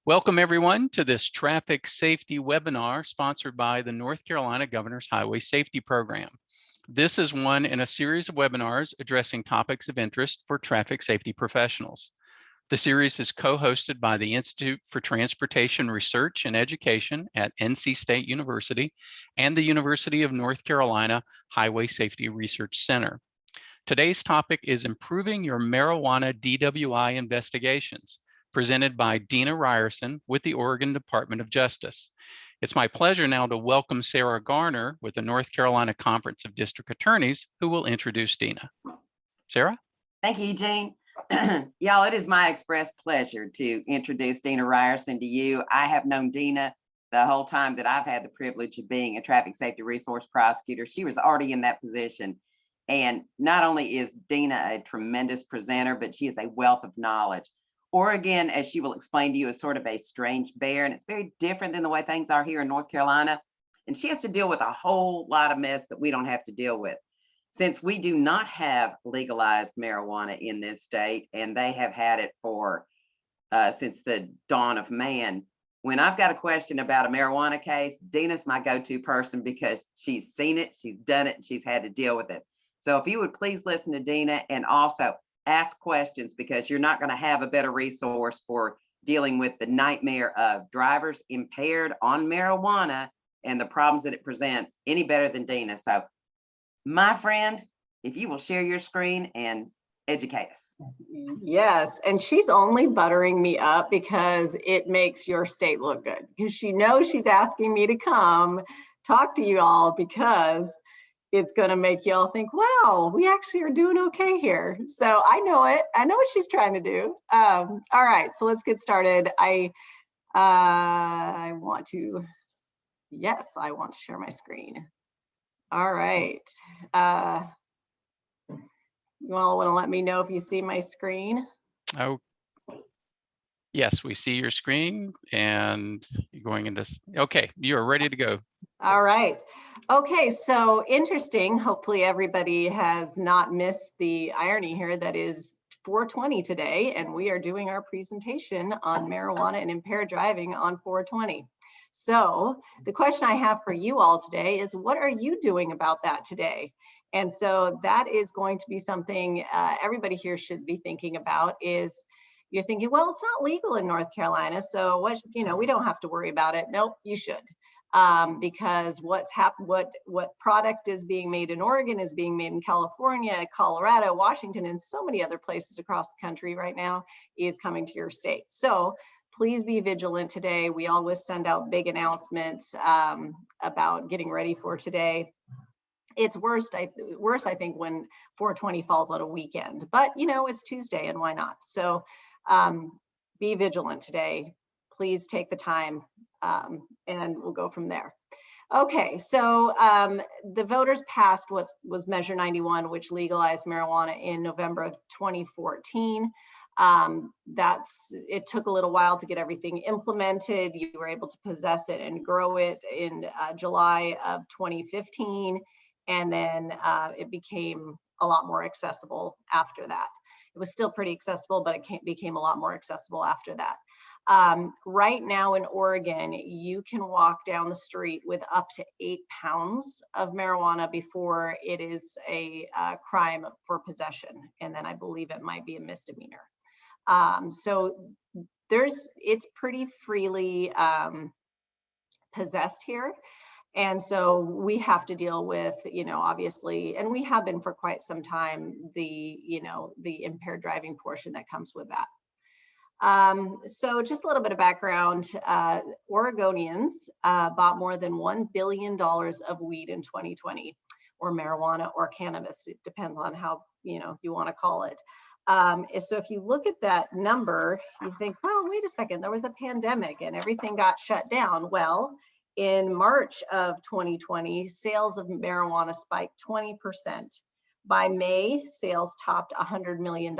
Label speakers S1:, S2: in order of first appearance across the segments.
S1: Welcome everyone to this traffic safety webinar sponsored by the North Carolina Governor's Highway Safety Program. This is one in a series of webinars addressing topics of interest for traffic safety professionals. The series is co-hosted by the Institute for Transportation Research and Education at NC State University and the University of North Carolina Highway Safety Research Center. Today's topic is improving your marijuana DWI investigations, presented by Dina Ryerson with the Oregon Department of Justice. It's my pleasure now to welcome Sarah Garner with the North Carolina Conference of District Attorneys, who will introduce Dina. Sarah?
S2: Thank you, Eugene. Y'all, it is my express pleasure to introduce Dina Ryerson to you. I have known Dina the whole time that I've had the privilege of being a traffic safety resource prosecutor. She was already in that position. And not only is Dina a tremendous presenter, but she is a wealth of knowledge. Oregon, as she will explain to you, is sort of a strange bear, and it's very different than the way things are here in North Carolina. And she has to deal with a whole lot of mess that we don't have to deal with. Since we do not have legalized marijuana in this state, and they have had it for since the dawn of man, when I've got a question about a marijuana case, Dina's my go-to person because she's seen it, she's done it, and she's had to deal with it. So if you would please listen to Dina and also ask questions, because you're not going to have a better resource for dealing with the nightmare of drivers impaired on marijuana and the problems that it presents any better than Dina. So my friend, if you will share your screen and educate us.
S3: Yes, and she's only buttering me up because it makes your state look good, because she knows she's asking me to come talk to you all because it's going to make you all think, wow, we actually are doing okay here. So I know it. I know what she's trying to do. All right, so let's get started. I want to share my screen. All right. You all want to let me know if you see my screen?
S1: Oh, yes, we see your screen and you're going into, okay, you're ready to go.
S3: All right. Okay, so interesting. Hopefully everybody has not missed the irony here that is 420 today, and we are doing our presentation on marijuana and impaired driving on 420. So the question I have for you all today is, what are you doing about that today? And so that is going to be something everybody here should be thinking about. Is you're thinking, well, it's not legal in North Carolina, so what, we don't have to worry about it. Nope, you should. Because what product is being made in Oregon is being made in California, Colorado, Washington, and so many other places across the country right now is coming to your state. So please be vigilant today. We always send out big announcements about getting ready for today. It's worse, I think, when 420 falls on a weekend, but it's Tuesday and why not? So be vigilant today. Please take the time and we'll go from there. Okay, so the voters passed was Measure 91, which legalized marijuana in November of 2014. It took a little while to get everything implemented. You were able to possess it and grow it in July of 2015. And then it became a lot more accessible after that. It was still pretty accessible, but it became a lot more accessible after that. Right now in Oregon, you can walk down the street with up to 8 pounds of marijuana before it is a crime for possession. And then I believe it might be a misdemeanor. So it's pretty freely possessed here. And so we have to deal with, obviously, and we have been for quite some time, the impaired driving portion that comes with that. So just a little bit of background, Oregonians bought more than $1 billion of weed in 2020, or marijuana or cannabis. It depends on how, you want to call it. So if you look at that number, you think, well, wait a second, there was a pandemic and everything got shut down. Well, in March of 2020, sales of marijuana spiked 20%. By May, sales topped $100 million,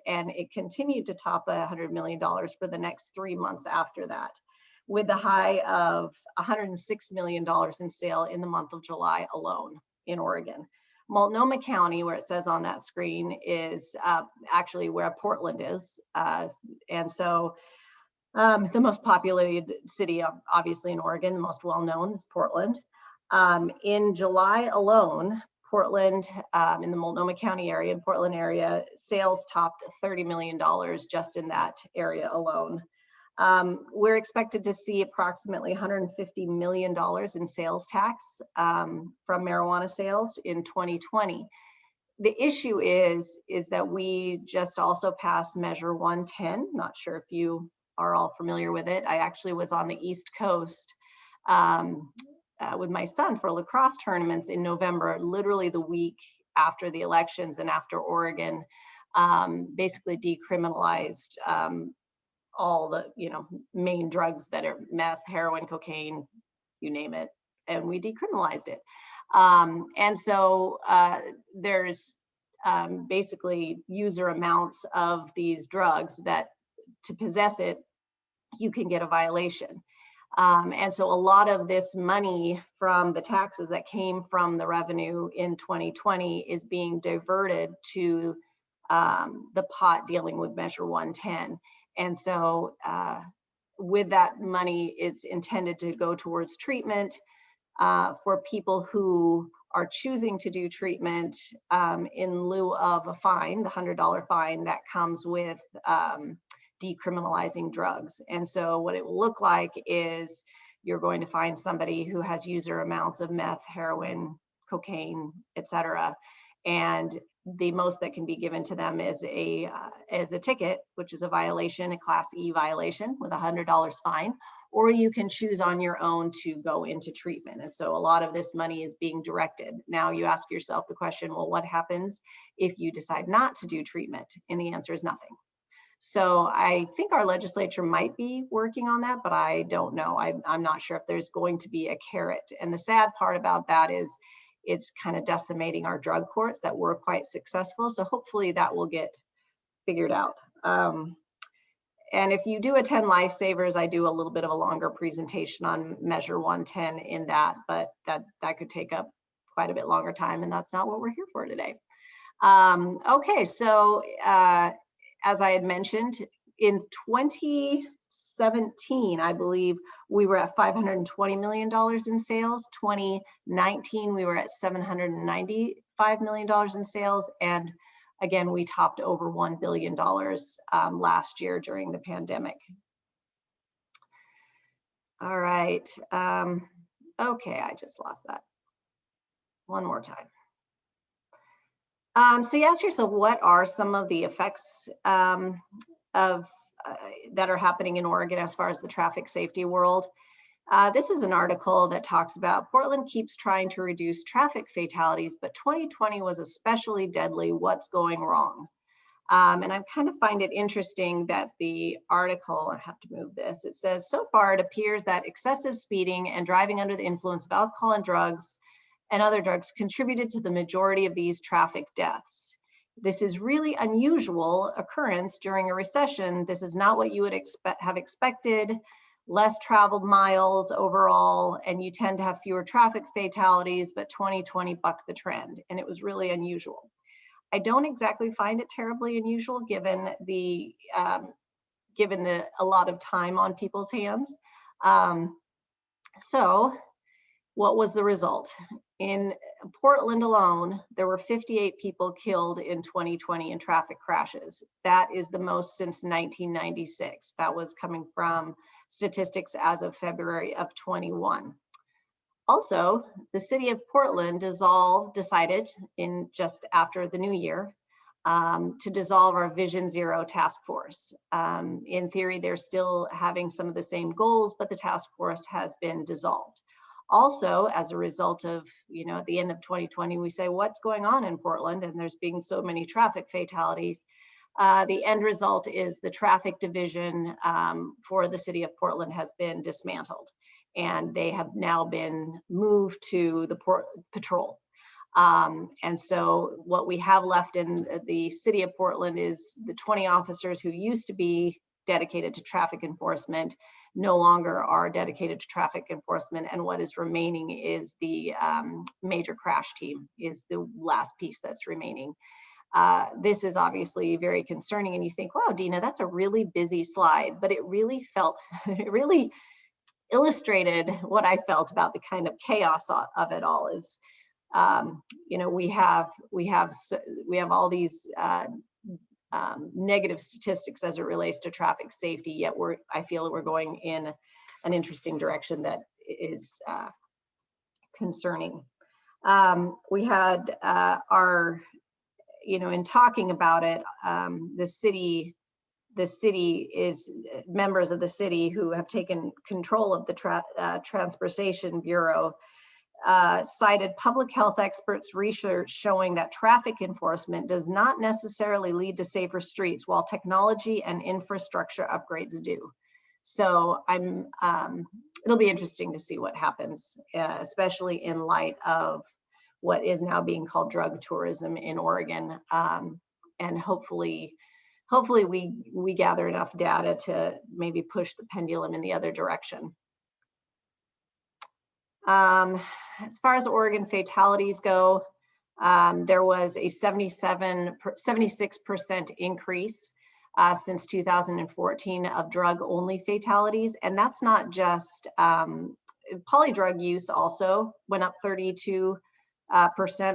S3: and it continued to top $100 million for the next 3 months after that, with the high of $106 million in sale in the month of July alone in Oregon. Multnomah County, where it says on that screen, is actually where Portland is. And so The most populated city, obviously in Oregon, the most well-known is Portland. In July alone, Portland, in the Multnomah County area, in Portland area, sales topped $30 million just in that area alone. We're expected to see approximately $150 million in sales tax from marijuana sales in 2020. The issue is that we just also passed Measure 110. Not sure if you are all familiar with it. I actually was on the East Coast with my son for lacrosse tournaments in November, literally the week after the elections and after Oregon basically decriminalized all the main drugs that are meth, heroin, cocaine, you name it, and we decriminalized it. And so there's basically user amounts of these drugs that to possess it, you can get a violation. And so a lot of this money from the taxes that came from the revenue in 2020 is being diverted to the pot dealing with Measure 110. And so with that money, it's intended to go towards treatment for people who are choosing to do treatment in lieu of a fine, the $100 fine that comes with decriminalizing drugs. And so what it will look like is you're going to find somebody who has user amounts of meth, heroin, cocaine, etc. And the most that can be given to them is a ticket, which is a violation, a Class E violation with $100 fine, or you can choose on your own to go into treatment. And so a lot of this money is being directed. Now you ask yourself the question, well, what happens if you decide not to do treatment? And the answer is nothing. So I think our legislature might be working on that, but I don't know. I'm not sure if there's going to be a carrot. And the sad part about that is it's kind of decimating our drug courts that were quite successful. So hopefully that will get figured out. And if you do attend Lifesavers, I do a little bit of a longer presentation on Measure 110 in that, but that could take up quite a bit longer time, and that's not what we're here for today. Okay, so as I had mentioned, in 2017, I believe we were at $520 million in sales. 2019, we were at $795 million in sales. And again, we topped over $1 billion last year during the pandemic. All right. Okay, I just lost that. One more time. So you ask yourself, what are some of the effects that are happening in Oregon as far as the traffic safety world? This is an article that talks about Portland keeps trying to reduce traffic fatalities, but 2020 was especially deadly. What's going wrong? And I kind of find it interesting that the article, I have to move this, it says, so far it appears that excessive speeding and driving under the influence of alcohol and drugs and other drugs contributed to the majority of these traffic deaths. This is really unusual occurrence during a recession. This is not what you would have expected. Less traveled miles overall, and you tend to have fewer traffic fatalities, but 2020 bucked the trend, and it was really unusual. I don't exactly find it terribly unusual given a lot of time on people's hands. So what was the result? In Portland alone, there were 58 people killed in 2020 in traffic crashes. That is the most since 1996. That was coming from statistics as of February of 21. Also, the city of Portland decided in just after the new year to dissolve our Vision Zero task force. In theory, they're still having some of the same goals, but the task force has been dissolved. Also, as a result of, at the end of 2020, we say, what's going on in Portland? And there's being so many traffic fatalities. The end result is the traffic division for the city of Portland has been dismantled, and they have now been moved to the Port Patrol. And so what we have left in the city of Portland is the 20 officers who used to be dedicated to traffic enforcement no longer are dedicated to traffic enforcement, and what is remaining is the major crash team is the last piece that's remaining. This is obviously very concerning, and you think, wow, Dina, that's a really busy slide, but it really felt, it really illustrated what I felt about the kind of chaos of it all. Is, you know, we have all these negative statistics as it relates to traffic safety, yet I feel we're going in an interesting direction that is concerning. We had you know, in talking about it, the city is members of the city who have taken control of the Transportation Bureau, cited public health experts' research showing that traffic enforcement does not necessarily lead to safer streets, while technology and infrastructure upgrades do. So it'll be interesting to see what happens, especially in light of what is now being called drug tourism in Oregon. And hopefully we gather enough data to maybe push the pendulum in the other direction. As far as Oregon fatalities go, there was a 76% increase since 2014 of drug-only fatalities. And that's not just, polydrug use also went up 32%,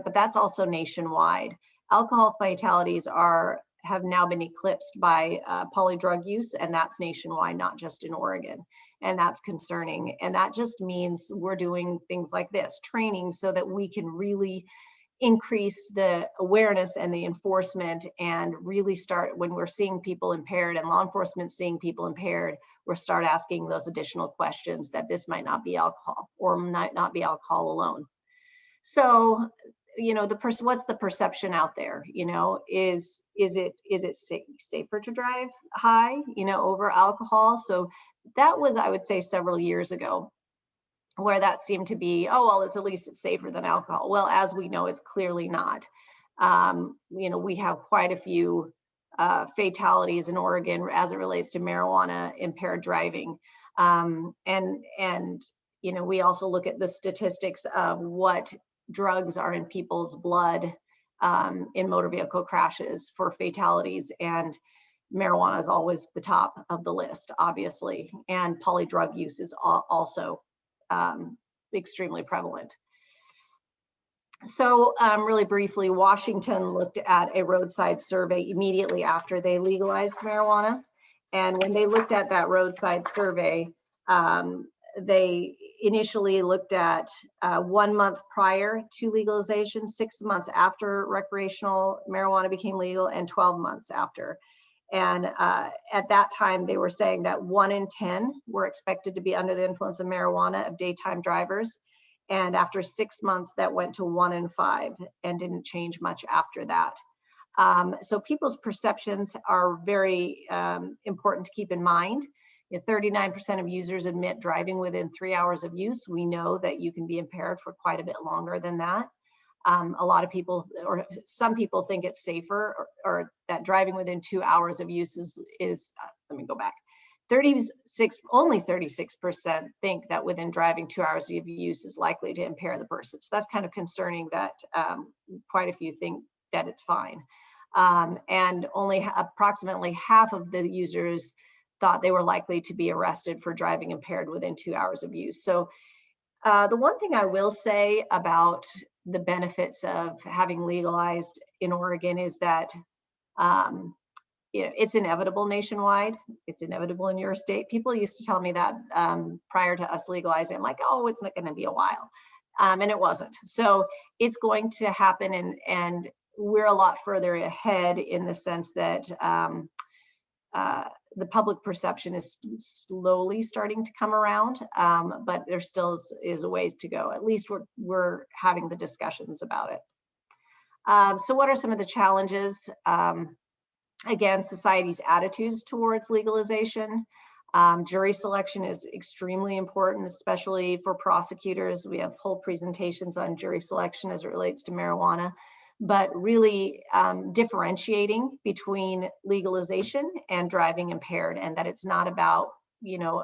S3: but that's also nationwide. Alcohol fatalities have now been eclipsed by polydrug use, and that's nationwide, not just in Oregon. And that's concerning. And that just means we're doing things like this, training, so that we can really increase the awareness and the enforcement, and really start, when we're seeing people impaired and law enforcement seeing people impaired, we'll start asking those additional questions, that this might not be alcohol, or might not be alcohol alone. So, you know, what's the perception out there? You know, is it safer to drive high, you know, over alcohol? So that was, I would say, several years ago, where that seemed to be, oh, well, at least it's safer than alcohol. Well, as we know, it's clearly not. You know, we have quite a few fatalities in Oregon as it relates to marijuana impaired driving. And, you know, we also look at the statistics of what drugs are in people's blood in motor vehicle crashes for fatalities, and marijuana is always the top of the list, obviously, and polydrug use is also extremely prevalent. So really briefly, Washington looked at a roadside survey immediately after they legalized marijuana, and when they looked at that roadside survey, they initially looked at 1 month prior to legalization, 6 months after recreational marijuana became legal, and 12 months after. And at that time, they were saying that 1 in 10 were expected to be under the influence of marijuana of daytime drivers. And after 6 months, that went to 1 in 5 and didn't change much after that. So people's perceptions are very important to keep in mind. 39% of users admit driving within 3 hours of use. We know that you can be impaired for quite a bit longer than that. A lot of people, or some people, think it's safer, or that driving within 2 hours of use is let me go back. Only 36% think that within driving 2 hours of use is likely to impair the person. So that's kind of concerning, that quite a few think that it's fine. And only approximately half of the users thought they were likely to be arrested for driving impaired within 2 hours of use. So the one thing I will say about the benefits of having legalized in Oregon is that you know, it's inevitable nationwide. It's inevitable in your state. People used to tell me that prior to us legalizing. I'm like, oh, it's not going to be a while. And it wasn't. So it's going to happen, and we're a lot further ahead in the sense that the public perception is slowly starting to come around, but there still is a ways to go. At least we're having the discussions about it. So what are some of the challenges? Again, society's attitudes towards legalization. Jury selection is extremely important, especially for prosecutors. We have whole presentations on jury selection as it relates to marijuana. But really differentiating between legalization and driving impaired, and that it's not about, you know,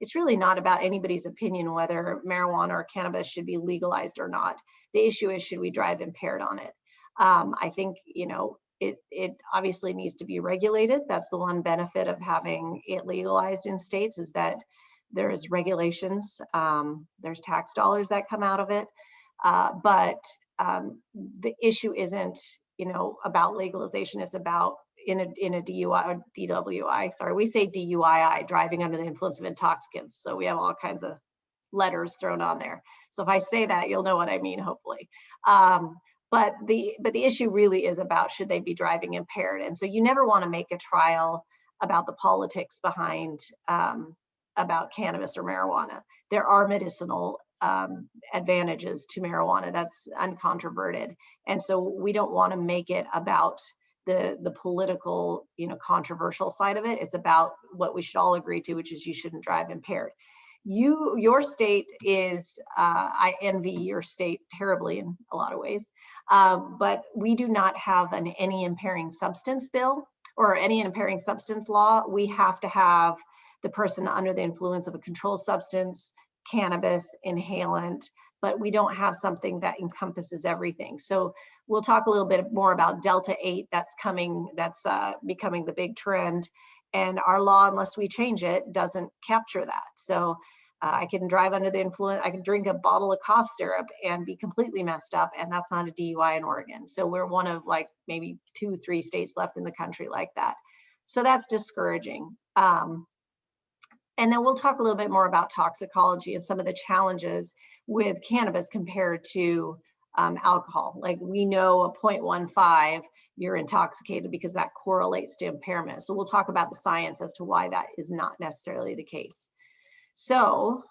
S3: it's really not about anybody's opinion whether marijuana or cannabis should be legalized or not. The issue is, should we drive impaired on it? I think, it obviously needs to be regulated. That's the one benefit of having it legalized in states, is that there's regulations, there's tax dollars that come out of it. But the issue isn't, about legalization. It's about in a DUI or DWI. Sorry, we say DUII, driving under the influence of intoxicants. So we have all kinds of letters thrown on there. So if I say that, you'll know what I mean, hopefully. But the issue really is about, should they be driving impaired? And so you never want to make a trial about the politics behind about cannabis or marijuana. There are medicinal advantages to marijuana. That's uncontroverted. And so we don't want to make it about the political, controversial side of it. It's about what we should all agree to, which is you shouldn't drive impaired. Your state is, I envy your state terribly in a lot of ways, but we do not have any impairing substance bill or any impairing substance law. We have to have the person under the influence of a controlled substance, cannabis, inhalant, but we don't have something that encompasses everything. So we'll talk a little bit more about Delta 8 that's coming, that's becoming the big trend. And our law, unless we change it, doesn't capture that. So I can drive under the influence, I can drink a bottle of cough syrup and be completely messed up, and that's not a DUI in Oregon. So we're one of like maybe 2-3 states left in the country like that. So that's discouraging. And then we'll talk a little bit more about toxicology and some of the challenges with cannabis compared to alcohol. Like we know a 0.15, you're intoxicated because that correlates to impairment. So we'll talk about the science as to why that is not necessarily the case. So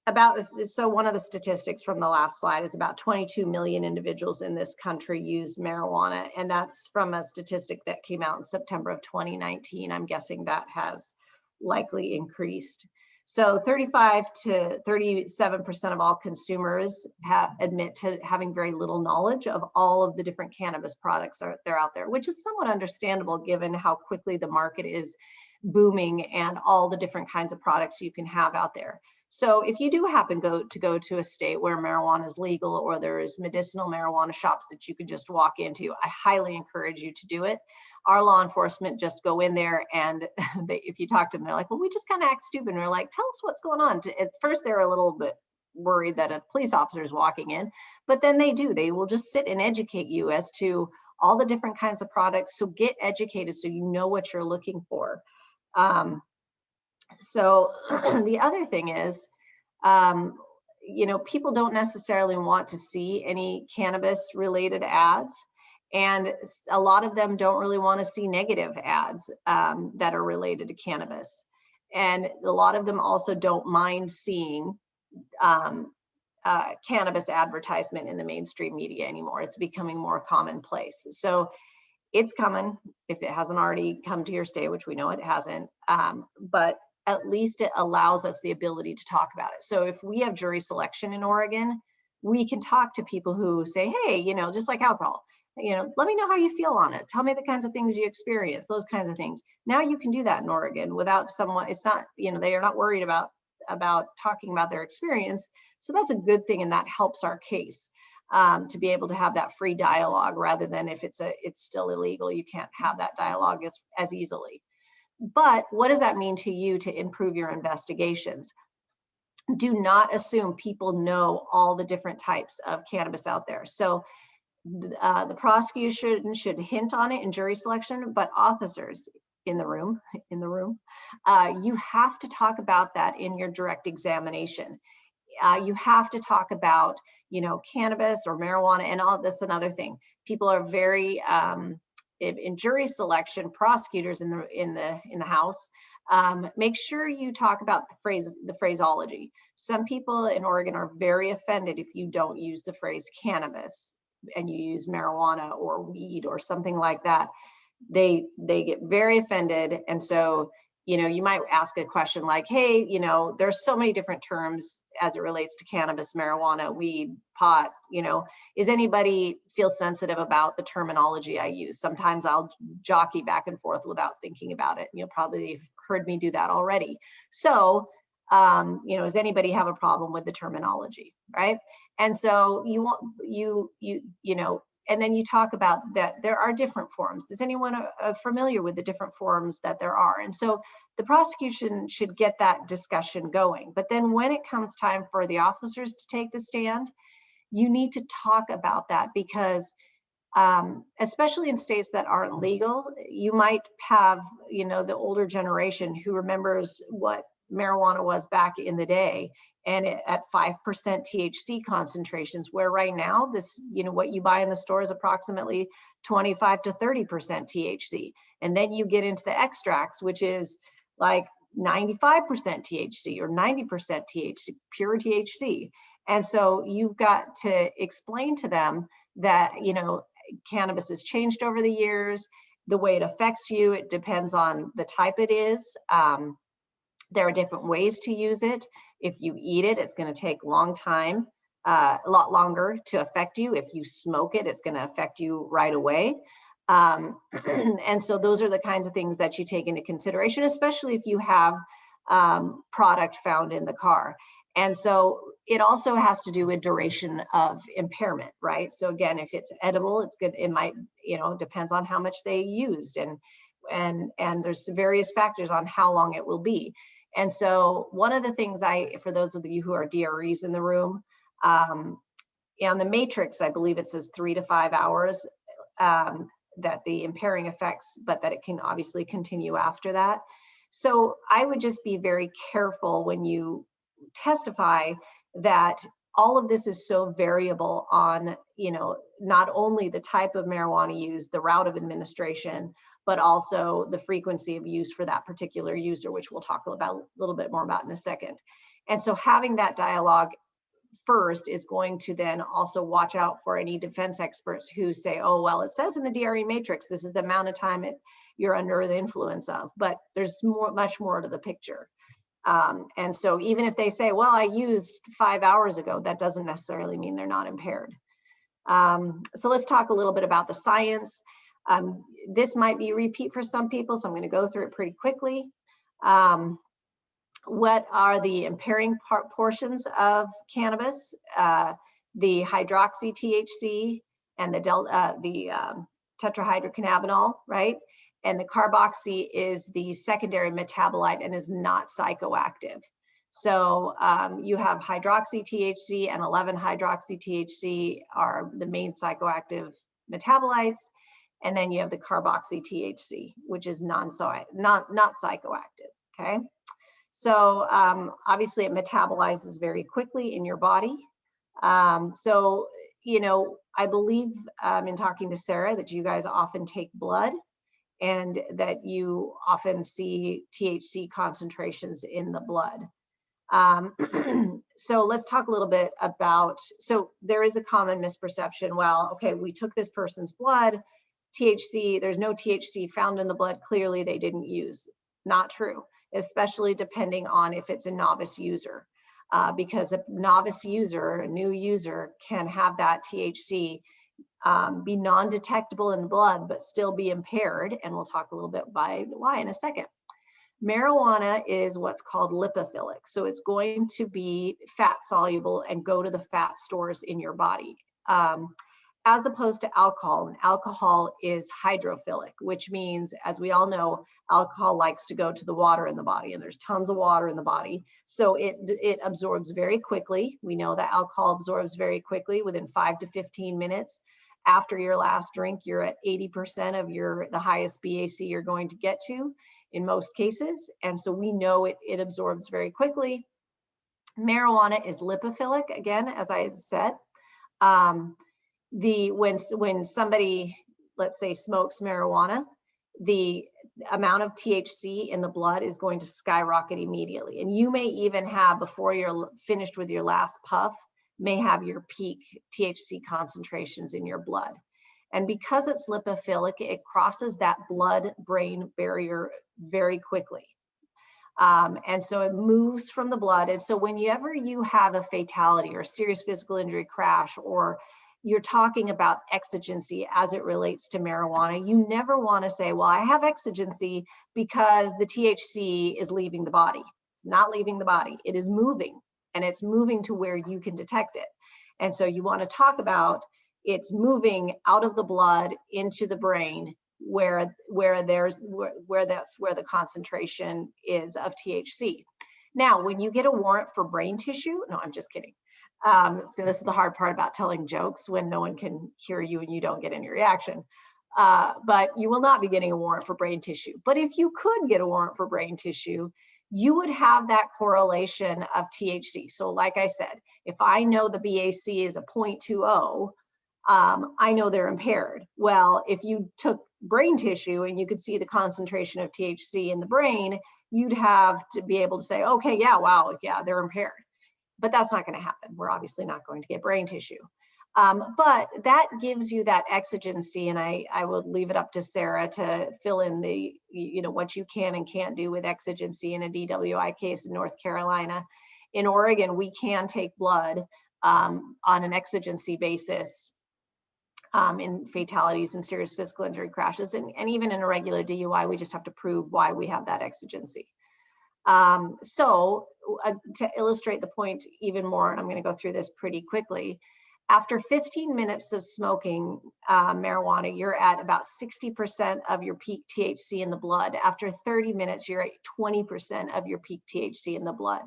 S3: about this, so one of the statistics from the last slide is about 22 million individuals in this country use marijuana, and that's from a statistic that came out in September of 2019. I'm guessing that has likely increased. So 35 to 37% of all consumers admit to having very little knowledge of all of the different cannabis products that are out there, which is somewhat understandable given how quickly the market is booming and all the different kinds of products you can have out there. So if you do happen to go to a state where marijuana is legal, or there is medicinal marijuana shops that you can just walk into, I highly encourage you to do it. Our law enforcement just go in there, and if you talk to them, they're like, well, we just kind of act stupid. And we're like, tell us what's going on. At first, they're a little bit worried that a police officer is walking in, but then they will just sit and educate you as to all the different kinds of products. So get educated so you know what you're looking for. So the other thing is, people don't necessarily want to see any cannabis related ads. And a lot of them don't really want to see negative ads that are related to cannabis. And a lot of them also don't mind seeing cannabis advertisement in the mainstream media anymore. It's becoming more commonplace. So it's coming, if it hasn't already come to your state, which we know it hasn't, but at least it allows us the ability to talk about it. So if we have jury selection in Oregon, we can talk to people who say, hey, just like alcohol, let me know how you feel on it. Tell me the kinds of things you experience, those kinds of things. Now you can do that in Oregon without someone, it's not, they are not worried about talking about their experience. So that's a good thing, and that helps our case to be able to have that free dialogue, rather than if it's still illegal, you can't have that dialogue as easily. But what does that mean to you to improve your investigations? Do not assume people know all the different types of cannabis out there. So the prosecution should hint on it in jury selection, but officers in the room, you have to talk about that in your direct examination. You have to talk about, cannabis or marijuana and all this. Another thing, people are very in jury selection, prosecutors in the house, make sure you talk about the phraseology. Some people in Oregon are very offended if you don't use the phrase cannabis and you use marijuana or weed or something like that. They get very offended. And so, you might ask a question like, hey, there's so many different terms as it relates to cannabis, marijuana, weed, pot, is anybody feel sensitive about the terminology I use? Sometimes I'll jockey back and forth without thinking about it. You'll probably have heard me do that already. So You know, does anybody have a problem with the terminology, right? And so you want, you know, and then you talk about that there are different forms. Is anyone familiar with the different forms that there are? And so the prosecution should get that discussion going. But then when it comes time for the officers to take the stand, you need to talk about that, because especially in states that aren't legal, you might have, you know, the older generation who remembers what marijuana was back in the day, and at 5% THC concentrations, where right now this, you know, what you buy in the store is approximately 25 to 30% THC. And then you get into the extracts, which is like 95% THC or 90% THC, pure THC. And so you've got to explain to them that, you know, cannabis has changed over the years. The way it affects you, it depends on the type it is. There are different ways to use it. If you eat it, it's going to take a long time, a lot longer to affect you. If you smoke it, it's going to affect you right away. And so those are the kinds of things that you take into consideration, especially if you have product found in the car. And so it also has to do with duration of impairment, right? So again, if it's edible, it's good. It might, you know, depends on how much they used, and there's various factors on how long it will be. And so one of the things for those of you who are DREs in the room, on the matrix, I believe it says 3 to 5 hours that the impairing effects, but that it can obviously continue after that. So I would just be very careful when you testify that all of this is so variable on, you know, not only the type of marijuana used, the route of administration, but also the frequency of use for that particular user, which we'll talk about a little bit more about in a second. And so having that dialogue first is going to then also watch out for any defense experts who say, oh, well, it says in the DRE matrix, this is the amount of time you're under the influence of, but there's much more to the picture. And so even if they say, well, I used 5 hours ago, that doesn't necessarily mean they're not impaired. So let's talk a little bit about the science. This might be a repeat for some people, so I'm going to go through it pretty quickly. What are the impairing portions of cannabis? The hydroxy THC and the tetrahydrocannabinol, right? And the carboxy is the secondary metabolite and is not psychoactive. So you have hydroxy THC and 11-hydroxy THC are the main psychoactive metabolites. And then you have the carboxy THC, which is not psychoactive, okay? So obviously it metabolizes very quickly in your body. So, you know, I believe in talking to Sarah that you guys often take blood and that you often see THC concentrations in the blood. So let's talk a little bit about, so there is a common misperception. Well, okay, we took this person's blood, THC, there's no THC found in the blood, clearly they didn't use. Not true, especially depending on if it's a novice user. Because a novice user, a new user, can have that THC be non-detectable in blood, but still be impaired. And we'll talk a little bit why in a second. Marijuana is what's called lipophilic. So it's going to be fat soluble and go to the fat stores in your body. As opposed to alcohol, and alcohol is hydrophilic, which means, as we all know, alcohol likes to go to the water in the body, and there's tons of water in the body. So it absorbs very quickly. We know that alcohol absorbs very quickly within 5 to 15 minutes. After your last drink, you're at 80% of the highest BAC you're going to get to in most cases. And so we know it absorbs very quickly. Marijuana is lipophilic, again, as I had said. When somebody, let's say, smokes marijuana, the amount of THC in the blood is going to skyrocket immediately. And you may even have, before you're finished with your last puff, may have your peak THC concentrations in your blood. And because it's lipophilic, it crosses that blood-brain barrier very quickly. And so it moves from the blood. And so whenever you have a fatality or a serious physical injury crash, or you're talking about exigency as it relates to marijuana, you never want to say, well, I have exigency because the THC is leaving the body. not leaving the body. It is moving, and it's moving to where you can detect it. And so you want to talk about it's moving out of the blood into the brain where that's where the concentration is of THC. Now, when you get a warrant for brain tissue, no, I'm just kidding. So this is the hard part about telling jokes when no one can hear you and you don't get any reaction. But you will not be getting a warrant for brain tissue. But if you could get a warrant for brain tissue, you would have that correlation of THC. So like I said, if I know the BAC is a 0.20, I know they're impaired. Well, if you took brain tissue and you could see the concentration of THC in the brain, you'd have to be able to say, okay, yeah, wow, yeah, they're impaired. But that's not going to happen. We're obviously not going to get brain tissue. But that gives you that exigency, and I would leave it up to Sarah to fill in the, what you can and can't do with exigency in a DWI case in North Carolina. In Oregon, we can take blood on an exigency basis in fatalities and serious physical injury crashes, and even in a regular DUI, we just have to prove why we have that exigency. So to illustrate the point even more, and I'm going to go through this pretty quickly, after 15 minutes of smoking marijuana, you're at about 60% of your peak THC in the blood. After 30 minutes, you're at 20% of your peak THC in the blood.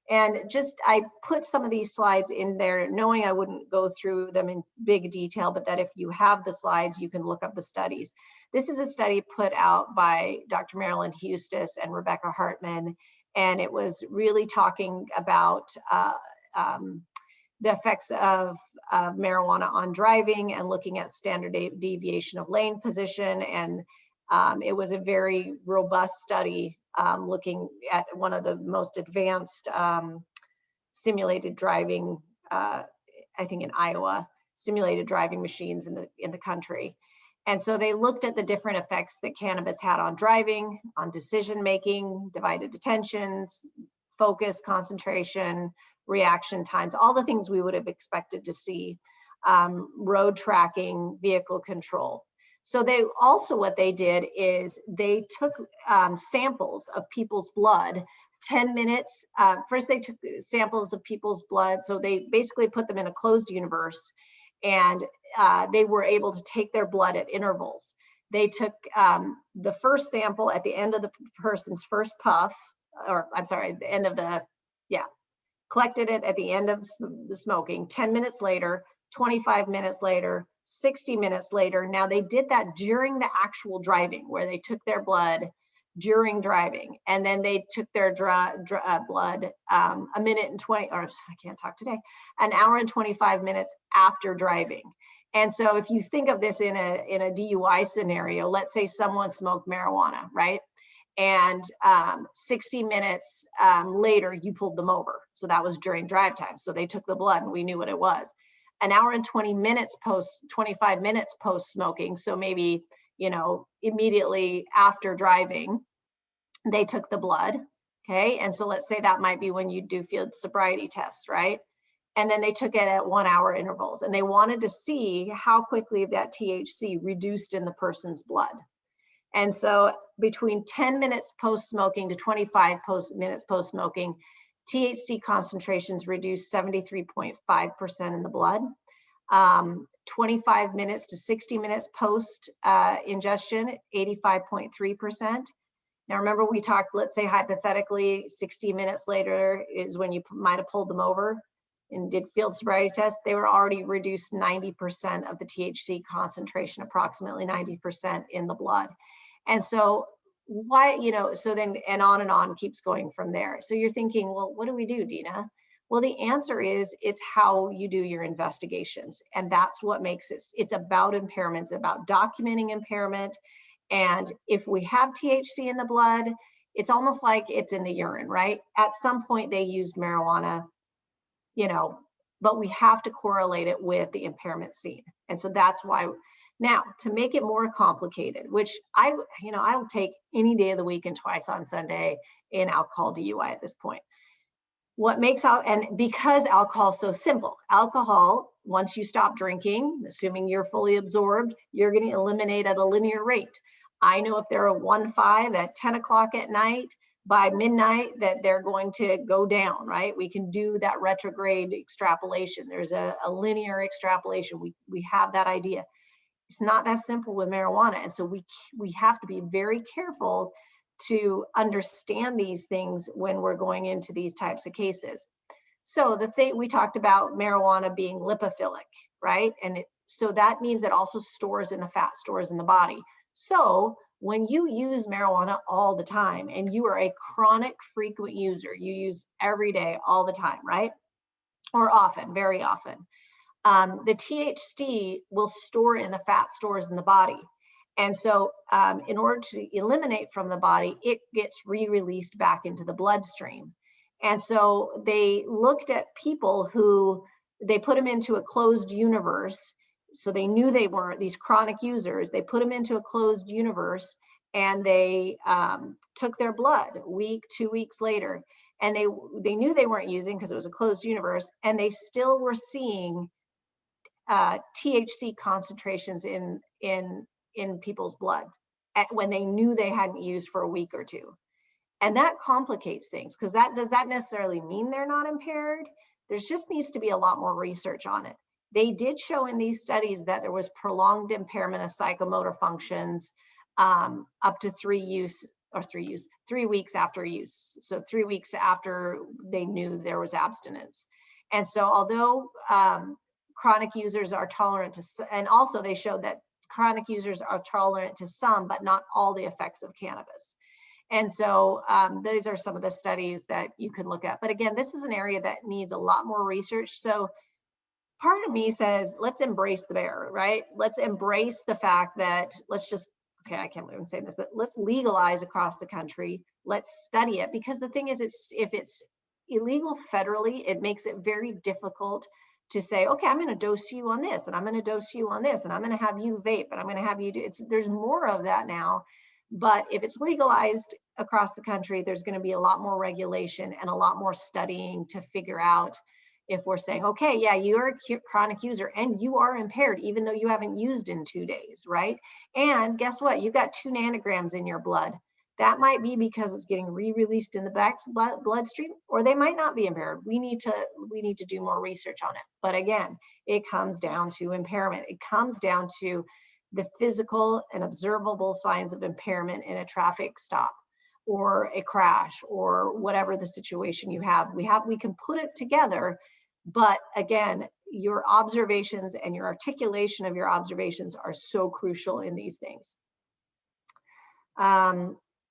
S3: And I put some of these slides in there knowing I wouldn't go through them in big detail, but that if you have the slides, you can look up the studies. This is a study put out by Dr. Marilyn Hustis and Rebecca Hartman, and it was really talking about the effects of marijuana on driving and looking at standard deviation of lane position. And it was a very robust study looking at one of the most advanced simulated driving, I think in Iowa, simulated driving machines in the country. And so they looked at the different effects that cannabis had on driving, on decision-making, divided attentions, focus, concentration, reaction times, all the things we would have expected to see, road tracking, vehicle control. So they also, what they did is they took samples of people's blood, 10 minutes. First, they took samples of people's blood. So they basically put them in a closed universe, and they were able to take their blood at intervals. They took the first sample at the end of the person's first puff, or I'm sorry, the end of the, collected it at the end of the smoking, 10 minutes later, 25 minutes later, 60 minutes later. Now they did that during the actual driving, where they took their blood during driving, and then they took their blood a minute and 20, or I can't talk today, an hour and 25 minutes after driving. And so if you think of this in a DUI scenario, let's say someone smoked marijuana, right? And 60 minutes later, you pulled them over. So that was during drive time. So they took the blood and we knew what it was. An hour and 25 minutes post smoking. So maybe, immediately after driving, they took the blood. Okay. And so let's say that might be when you do field sobriety tests, right? And then they took it at 1 hour intervals, and they wanted to see how quickly that THC reduced in the person's blood. And so between 10 minutes post-smoking to 25 minutes post-smoking, THC concentrations reduced 73.5% in the blood. 25 minutes to 60 minutes post-ingestion, 85.3%. Now remember, we talked, let's say hypothetically, 60 minutes later is when you might have pulled them over and did field sobriety tests. They were already reduced 90% of the THC concentration, approximately 90% in the blood. And so why, so then, and on keeps going from there. So you're thinking, well, what do we do, Dina? Well, the answer is it's how you do your investigations. And that's what makes it, it's about impairment, it's about documenting impairment. And if we have THC in the blood, it's almost like it's in the urine, right? At some point they used marijuana, but we have to correlate it with the impairment seen. And so that's why. Now, to make it more complicated, which I'll take any day of the week and twice on Sunday in alcohol DUI at this point. What makes and because alcohol is so simple, alcohol, once you stop drinking, assuming you're fully absorbed, you're going to eliminate at a linear rate. I know if they're a 1.5 at 10 o'clock at night, by midnight that they're going to go down, right? We can do that retrograde extrapolation. There's a linear extrapolation. We have that idea. It's not that simple with marijuana. And so we have to be very careful to understand these things when we're going into these types of cases. So the thing we talked about marijuana being lipophilic, right? And so that means it also stores in the fat, stores in the body. So when you use marijuana all the time and you are a chronic frequent user, you use every day, all the time, right? Or often, very often. The THC will store in the fat stores in the body. And so in order to eliminate from the body, it gets re-released back into the bloodstream. And so they looked at people who, they put them into a closed universe. So they knew they weren't these chronic users. They put them into a closed universe and they took their blood a week, 2 weeks later. And they knew they weren't using because it was a closed universe, and they still were seeing THC concentrations in people's blood when they knew they hadn't used for a week or two. And that complicates things, because does that necessarily mean they're not impaired? There just needs to be a lot more research on it. They did show in these studies that there was prolonged impairment of psychomotor functions up to 3 weeks after use. So 3 weeks after they knew there was abstinence. And so although chronic users are tolerant to, and also they showed that chronic users are tolerant to some, but not all the effects of cannabis. And so these are some of the studies that you can look at. But again, this is an area that needs a lot more research. So part of me says, let's embrace the bear, right? Let's embrace the fact that okay, I can't believe I'm saying this, but let's legalize across the country. Let's study it, because the thing is, if it's illegal federally, it makes it very difficult to say, okay, I'm going to dose you on this, and I'm going to dose you on this, and I'm going to have you vape, and I'm going to have you do it. There's more of that now. But if it's legalized across the country, there's going to be a lot more regulation and a lot more studying to figure out if we're saying, okay, yeah, you're a chronic user and you are impaired, even though you haven't used in 2 days, right? And guess what? You got 2 nanograms in your blood. That might be because it's getting re-released in the bloodstream, or they might not be impaired. We need to do more research on it. But again, it comes down to impairment. It comes down to the physical and observable signs of impairment in a traffic stop or a crash or whatever the situation you have. We can put it together, but again, your observations and your articulation of your observations are so crucial in these things.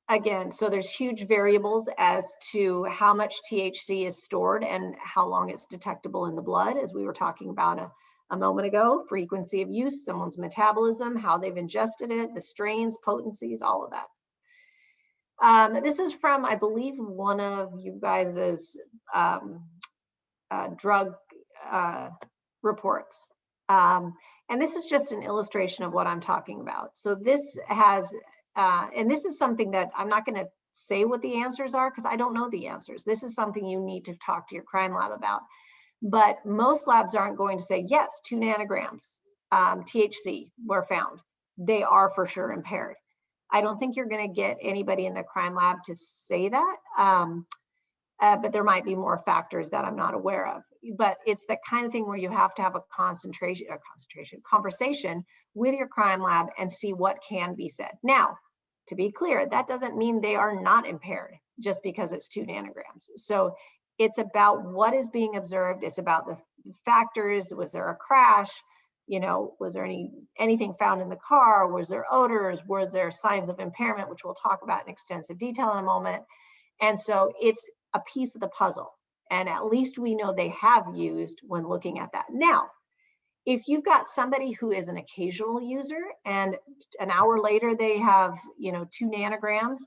S3: Again, so there's huge variables as to how much THC is stored and how long it's detectable in the blood, as we were talking about a moment ago. Frequency of use, someone's metabolism, how they've ingested it, the strains, potencies, all of that. This is from, I believe, one of you guys's drug reports. And this is just an illustration of what I'm talking about. So this has, and this is something that I'm not going to say what the answers are because I don't know the answers. This is something you need to talk to your crime lab about. But most labs aren't going to say, yes, 2 nanograms THC were found. They are for sure impaired. I don't think you're going to get anybody in the crime lab to say that. But there might be more factors that I'm not aware of. But it's the kind of thing where you have to have a conversation with your crime lab and see what can be said. Now, to be clear, that doesn't mean they are not impaired just because it's 2 nanograms. So it's about what is being observed. It's about the factors. Was there a crash? You know, was there anything found in the car? Was there odors? Were there signs of impairment, which we'll talk about in extensive detail in a moment? And so it's a piece of the puzzle. And at least we know they have used when looking at that. Now, if you've got somebody who is an occasional user and an hour later they have, 2 nanograms,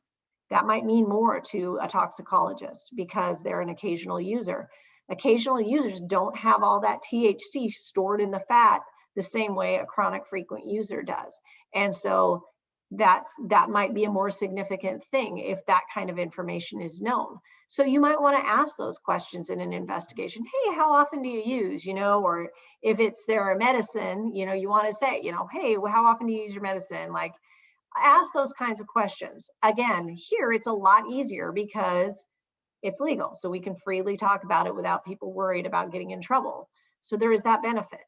S3: that might mean more to a toxicologist because they're an occasional user. Occasional users don't have all that THC stored in the fat the same way a chronic frequent user does. And so that might be a more significant thing if that kind of information is known. So you might want to ask those questions in an investigation. Hey, how often do you use, or if it's their medicine, you want to say, hey, well, how often do you use your medicine? Like, Ask those kinds of questions. Again, here it's a lot easier because it's legal. So we can freely talk about it without people worried about getting in trouble. So there is that benefit.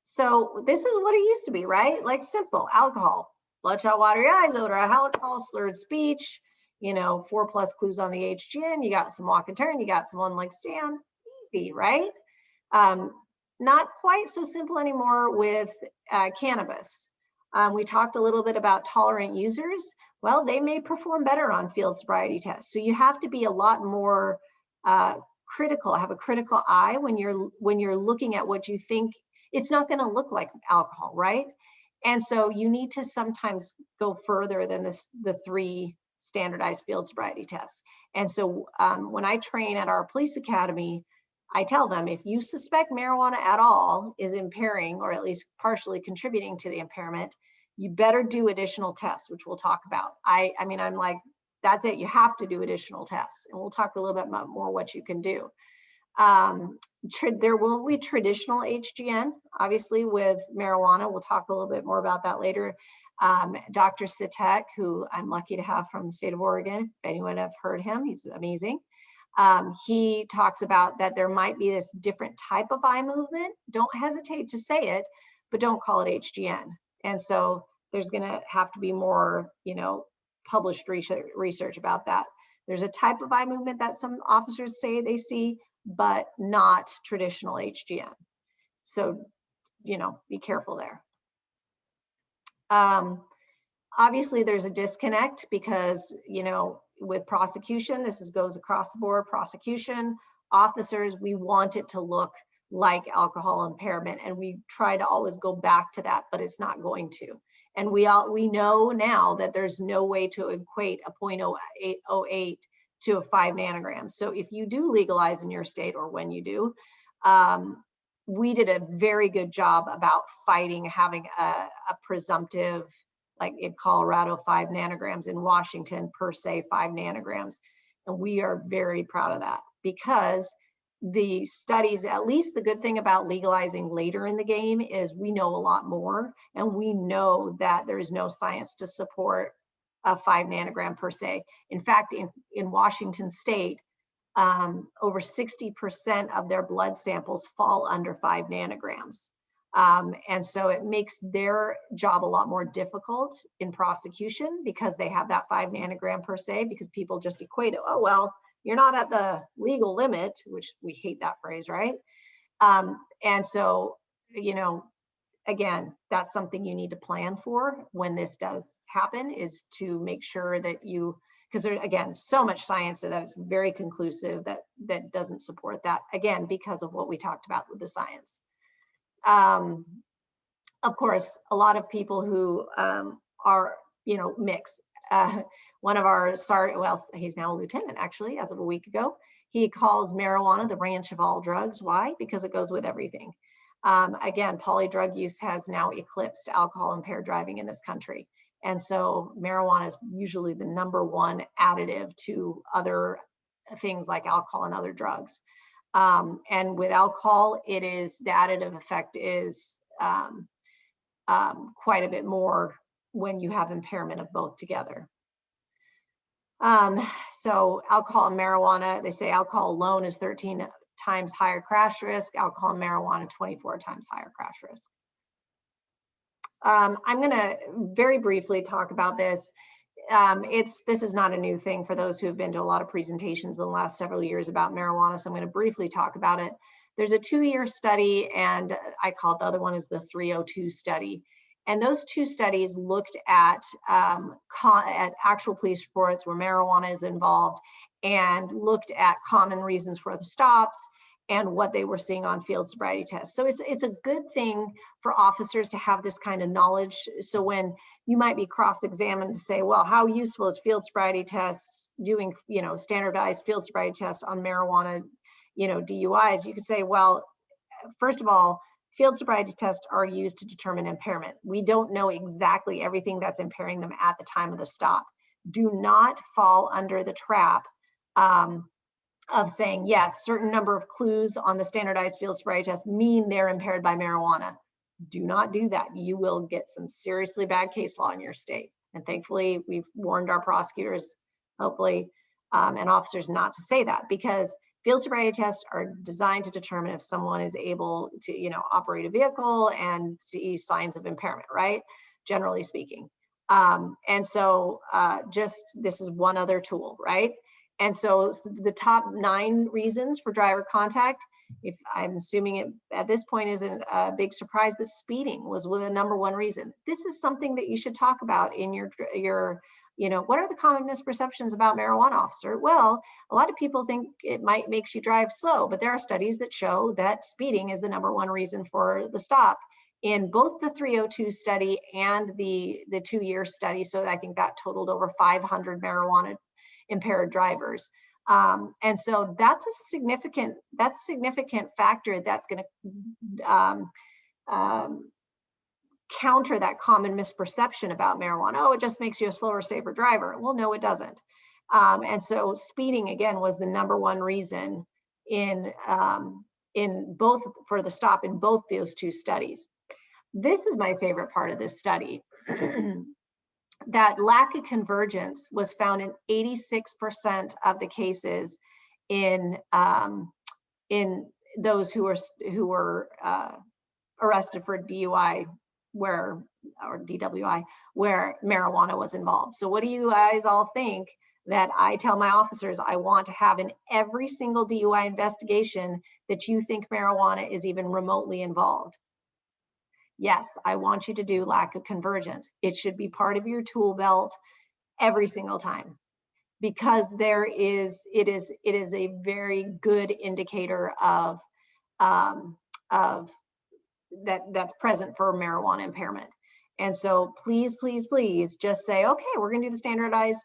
S3: So this is what it used to be, right? Like simple: alcohol, bloodshot, watery eyes, odor of alcohol, slurred speech, 4+ clues on the HGN. You got some walk and turn, you got some one-leg stand. Easy, right? Not quite so simple anymore with cannabis. We talked a little bit about tolerant users. Well, they may perform better on field sobriety tests. So you have to be a lot more critical, have a critical eye when you're looking at what you think. It's not going to look like alcohol, right? And so you need to sometimes go further than the 3 standardized field sobriety tests. And so when I train at our police academy, I tell them, if you suspect marijuana at all is impairing, or at least partially contributing to the impairment, you better do additional tests, which we'll talk about. I mean, I'm like, that's it. You have to do additional tests. And we'll talk a little bit more what you can do. There will be traditional HGN, obviously, with marijuana. We'll talk a little bit more about that later. Dr. Sitek, who I'm lucky to have from the state of Oregon, if anyone have heard him, he's amazing. He talks about that there might be this different type of eye movement. Don't hesitate to say it, but don't call it HGN. And so there's going to have to be more, published research about that. There's a type of eye movement that some officers say they see, but not traditional HGN. So, be careful there. Obviously, there's a disconnect because, with prosecution, goes across the board. Prosecution officers, we want it to look like alcohol impairment, and we try to always go back to that, but it's not going to. And we know now that there's no way to equate a 0.08 to a 5 nanograms. So if you do legalize in your state, or when you do, we did a very good job about fighting having a presumptive, like in Colorado, 5 nanograms, in Washington per se 5 nanograms. And we are very proud of that, because the studies, at least the good thing about legalizing later in the game is we know a lot more, and we know that there is no science to support a 5 nanogram per se. In fact, in Washington state, over 60% of their blood samples fall under 5 nanograms. And so it makes their job a lot more difficult in prosecution, because they have that 5 nanogram per se, because people just equate it. Oh, well, you're not at the legal limit, which we hate that phrase, right? And so, again, that's something you need to plan for when this does happen, is to make sure that because there's, again, so much science that is very conclusive that doesn't support that, again, because of what we talked about with the science. Of course, a lot of people who are, mixed. One of our he's now a lieutenant, actually, as of a week ago. He calls marijuana the ranch of all drugs. Why? Because it goes with everything. Again, polydrug use has now eclipsed alcohol impaired driving in this country. And so marijuana is usually the #1 additive to other things like alcohol and other drugs. And with alcohol, the additive effect is quite a bit more when you have impairment of both together. So alcohol and marijuana, they say alcohol alone is 13 times higher crash risk, alcohol and marijuana 24 times higher crash risk. I'm going to very briefly talk about this. This is not a new thing for those who have been to a lot of presentations in the last several years about marijuana, so I'm going to briefly talk about it. There's a 2-year study, and I call it, the other one is the 302 study. And those 2 studies looked at actual police reports where marijuana is involved, and looked at common reasons for the stops and what they were seeing on field sobriety tests. So it's a good thing for officers to have this kind of knowledge. So when you might be cross-examined to say, well, how useful is field sobriety tests, doing, standardized field sobriety tests on marijuana, DUIs, you could say, well, first of all, field sobriety tests are used to determine impairment. We don't know exactly everything that's impairing them at the time of the stop. Do not fall under the trap of saying, yes, certain number of clues on the standardized field sobriety test mean they're impaired by marijuana. Do not do that. You will get some seriously bad case law in your state. And thankfully, we've warned our prosecutors, hopefully, and officers not to say that, because field sobriety tests are designed to determine if someone is able to, operate a vehicle and see signs of impairment, right? Generally speaking. And so this is one other tool, right? And so the top 9 reasons for driver contact, if I'm assuming it at this point isn't a big surprise, but speeding was the #1 reason. This is something that you should talk about in your what are the common misperceptions about marijuana, officer? Well, a lot of people think it might makes you drive slow, but there are studies that show that speeding is the #1 reason for the stop in both the 302 study and the 2-year study. So I think that totaled over 500 marijuana impaired drivers. And so that's a significant factor that's going to counter that common misperception about marijuana. Oh, it just makes you a slower, safer driver. Well, no, it doesn't. And so speeding, again, was the #1 reason in both for the stop in both those 2 studies. This is my favorite part of this study. That lack of convergence was found in 86% of the cases in those who were arrested for DUI or DWI where marijuana was involved. So what do you guys all think that I tell my officers I want to have in every single DUI investigation that you think marijuana is even remotely involved? Yes, I want you to do lack of convergence. It should be part of your tool belt every single time, because it is a very good indicator of that's present for marijuana impairment. And so please, please, please just say, okay, we're going to do the standardized,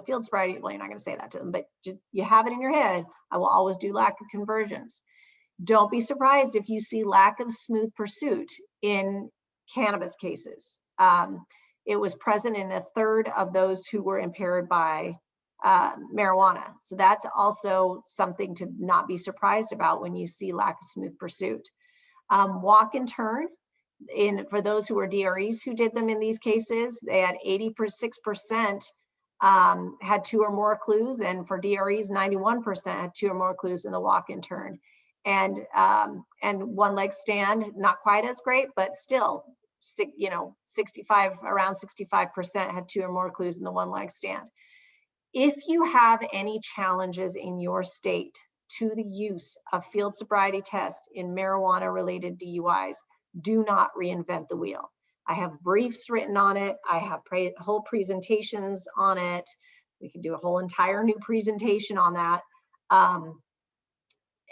S3: field sobriety. Well, you're not going to say that to them, but you have it in your head. I will always do lack of convergence. Don't be surprised if you see lack of smooth pursuit in cannabis cases. It was present in 1/3 of those who were impaired by marijuana. So that's also something to not be surprised about when you see lack of smooth pursuit. Walk and turn, for those who were DREs who did them in these cases, they had 86% had 2 or more clues, and for DREs, 91% had 2 or more clues in the walk and turn. And one leg stand, not quite as great, but still, around 65% had 2 or more clues in the one leg stand. If you have any challenges in your state to the use of field sobriety tests in marijuana related DUIs, do not reinvent the wheel. I have briefs written on it. I have whole presentations on it. We can do a whole entire new presentation on that.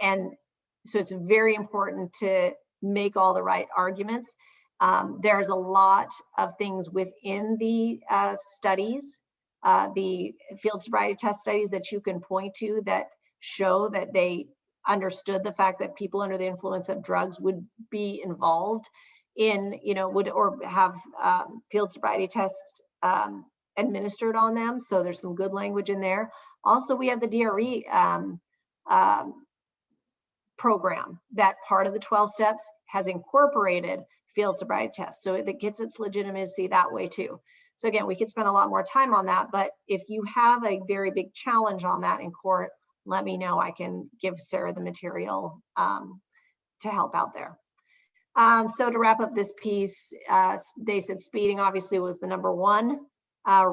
S3: And so it's very important to make all the right arguments. There's a lot of things within the studies, the field sobriety test studies that you can point to that show that they understood the fact that people under the influence of drugs would be involved in, or have field sobriety tests administered on them. So there's some good language in there. Also, we have the DRE program that part of the 12 steps has incorporated field sobriety tests. So it gets its legitimacy that way too. So again, we could spend a lot more time on that, but if you have a very big challenge on that in court, let me know. I can give Sarah the material to help out there. So to wrap up this piece, they said speeding obviously was the #1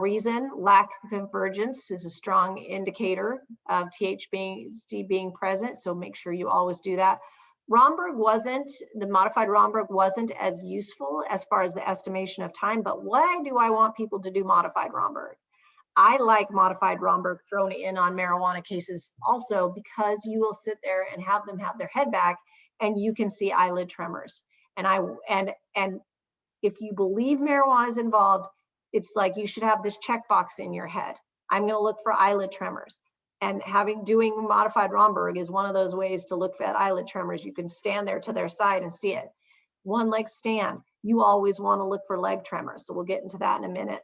S3: reason. Lack of convergence is a strong indicator of THC being present, so make sure you always do that. The modified Romberg wasn't as useful as far as the estimation of time, but why do I want people to do modified Romberg? I like modified Romberg thrown in on marijuana cases also, because you will sit there and have them have their head back and you can see eyelid tremors. And if you believe marijuana is involved, it's like you should have this checkbox in your head. I'm going to look for eyelid tremors. And doing modified Romberg is one of those ways to look for eyelid tremors. You can stand there to their side and see it. One leg stand, you always want to look for leg tremors. So we'll get into that in a minute.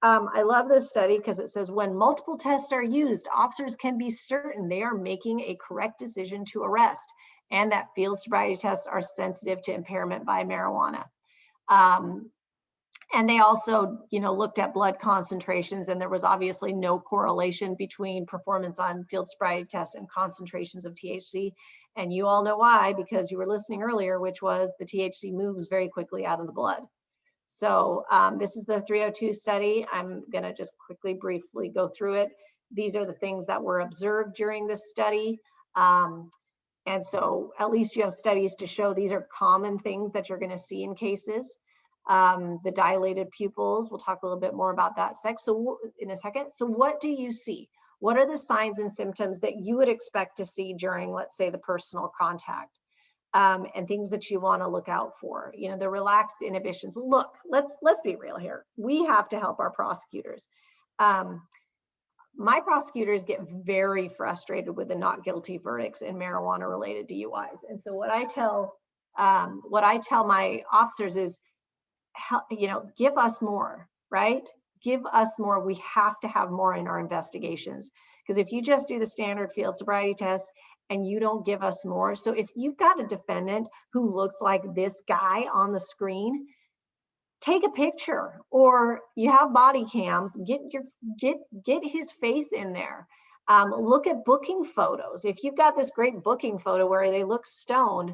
S3: I love this study because it says when multiple tests are used, officers can be certain they are making a correct decision to arrest. and that field sobriety tests are sensitive to impairment by marijuana. And they also, looked at blood concentrations, and there was obviously no correlation between performance on field sobriety tests and concentrations of THC. And you all know why, because you were listening earlier, which was the THC moves very quickly out of the blood. So this is the 302 study. I'm going to just quickly, briefly go through it. These are the things that were observed during this study. And so at least you have studies to show these are common things that you're going to see in cases. The dilated pupils, we'll talk a little bit more about that in a second. So what do you see? What are the signs and symptoms that you would expect to see during, let's say, the personal contact? And things that you want to look out for, the relaxed inhibitions. Look, let's be real here. We have to help our prosecutors. My prosecutors get very frustrated with the not guilty verdicts in marijuana related DUIs. And so what I tell my officers is, give us more, right? Give us more. We have to have more in our investigations. Because if you just do the standard field sobriety test and you don't give us more. So if you've got a defendant who looks like this guy on the screen, take a picture, or you have body cams, get his face in there. Look at booking photos. If you've got this great booking photo where they look stoned,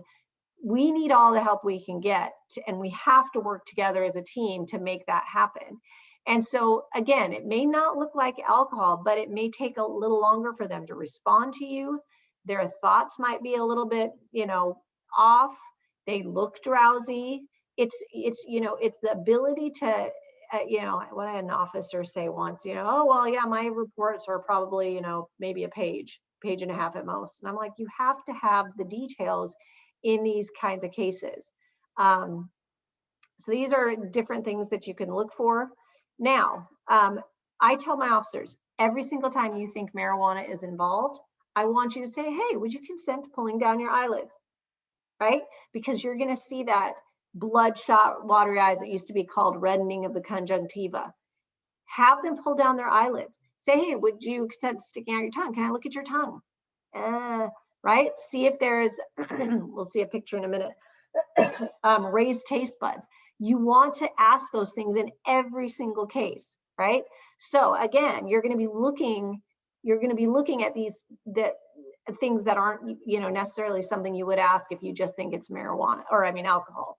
S3: we need all the help we can get, and we have to work together as a team to make that happen. And so again, it may not look like alcohol, but it may take a little longer for them to respond to you. Their thoughts might be a little bit, off. They look drowsy. It's the ability to, what I had an officer say once, oh, well, yeah, my reports are probably, maybe a page and a half at most. And I'm like, you have to have the details in these kinds of cases. So these are different things that you can look for. Now, I tell my officers, every single time you think marijuana is involved, I want you to say, hey, would you consent to pulling down your eyelids, right? Because you're going to see that bloodshot, watery eyes that used to be called reddening of the conjunctiva. Have them pull down their eyelids. Say, hey, would you consent to sticking out your tongue? Can I look at your tongue? Right? See if there's, we'll see a picture in a minute, raised taste buds. You want to ask those things in every single case, right? So again, you're going to be looking at these things that aren't, necessarily something you would ask if you just think it's marijuana, or alcohol.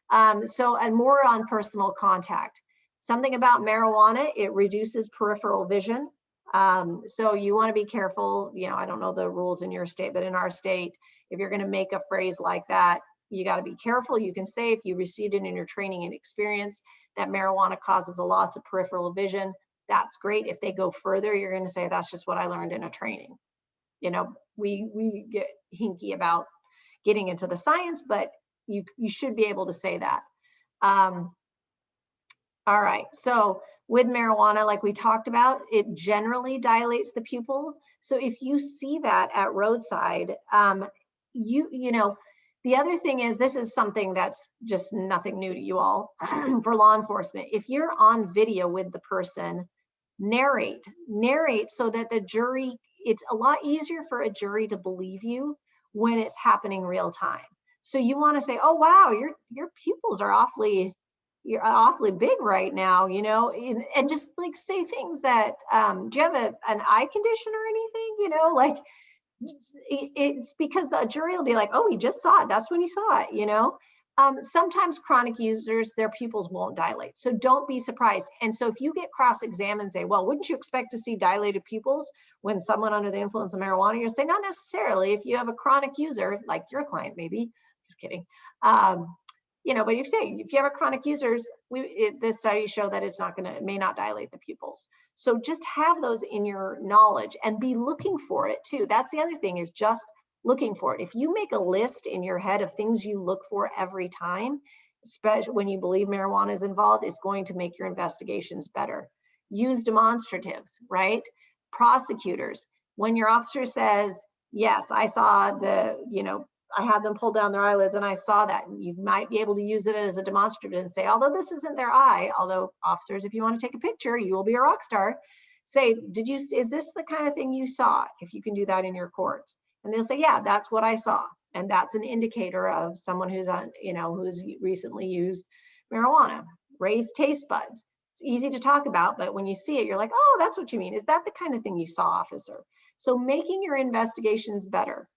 S3: And more on personal contact. Something about marijuana, it reduces peripheral vision. So you want to be careful. I don't know the rules in your state, but in our state, if you're going to make a phrase like that, you got to be careful. You can say, if you received it in your training and experience, that marijuana causes a loss of peripheral vision. That's great. If they go further, you're going to say, that's just what I learned in a training. We get hinky about getting into the science, but you should be able to say that. All right. So with marijuana, like we talked about, it generally dilates the pupil. So if you see that at roadside, the other thing is, this is something that's just nothing new to you all for law enforcement. If you're on video with the person, narrate so that the jury, it's a lot easier for a jury to believe you when it's happening real time. So you want to say, oh, wow, your pupils are you're awfully big right now, and just like say things that, do you have an eye condition or anything, it's because the jury will be like, oh, he just saw it. That's when he saw it, Sometimes chronic users, their pupils won't dilate. So don't be surprised. And so if you get cross-examined and say, well, wouldn't you expect to see dilated pupils when someone under the influence of marijuana? You'll say, not necessarily. If you have a chronic user, like your client, maybe, just kidding. But if you have a chronic users, the studies show that it may not dilate the pupils. So just have those in your knowledge and be looking for it too. That's the other thing, is just looking for it. If you make a list in your head of things you look for every time, especially when you believe marijuana is involved, it's going to make your investigations better. Use demonstratives, right? Prosecutors, when your officer says, yes, I saw I had them pull down their eyelids and I saw that, you might be able to use it as a demonstrative and say, although this isn't their eye, although officers, if you want to take a picture, you will be a rock star. Say, is this the kind of thing you saw? If you can do that in your courts. And they'll say, yeah, that's what I saw. And that's an indicator of someone who's on, who's recently used marijuana. Raised taste buds. It's easy to talk about, but when you see it, you're like, oh, that's what you mean. Is that the kind of thing you saw, officer? So making your investigations better.